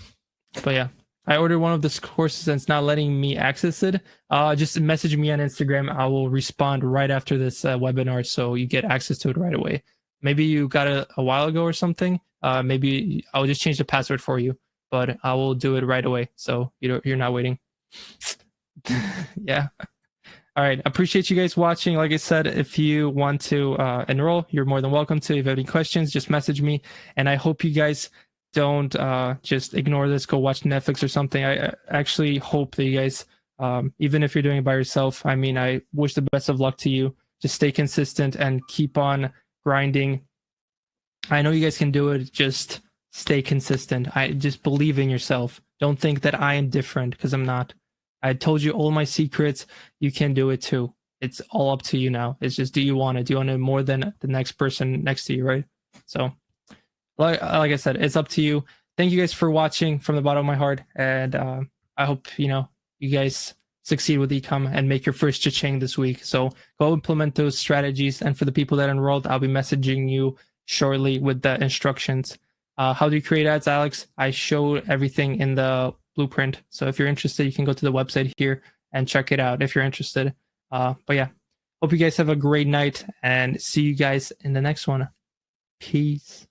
yeah, I ordered one of the courses and it's not letting me access it. Just message me on Instagram. I will respond right after this webinar, so you get access to it right away. Maybe you got it a while ago or something. Maybe I'll just change the password for you, but I will do it right away, so you're not waiting. Yeah. All right. Appreciate you guys watching. Like I said, if you want to enroll, you're more than welcome to. If you have any questions, just message me. And I hope you guys don't just ignore this, go watch Netflix or something. I actually hope that you guys, even if you're doing it by yourself, I mean, I wish the best of luck to you. Just stay consistent and keep on grinding. I know you guys can do it. Just stay consistent. I just believe in yourself. Don't think that I am different, because I'm not. I told you all my secrets. You can do it too. It's all up to you now. It's just, do you want it? Do you want it more than the next person next to you, right? So, like I said, it's up to you. Thank you guys for watching from the bottom of my heart. And I hope, you guys succeed with ecom and make your first cha-ching this week. So go implement those strategies. And for the people that enrolled, I'll be messaging you shortly with the instructions. How do you create ads, Alex? I showed everything in the blueprint. So if you're interested, you can go to the website here and check it out if you're interested. But yeah, hope you guys have a great night and see you guys in the next one. Peace.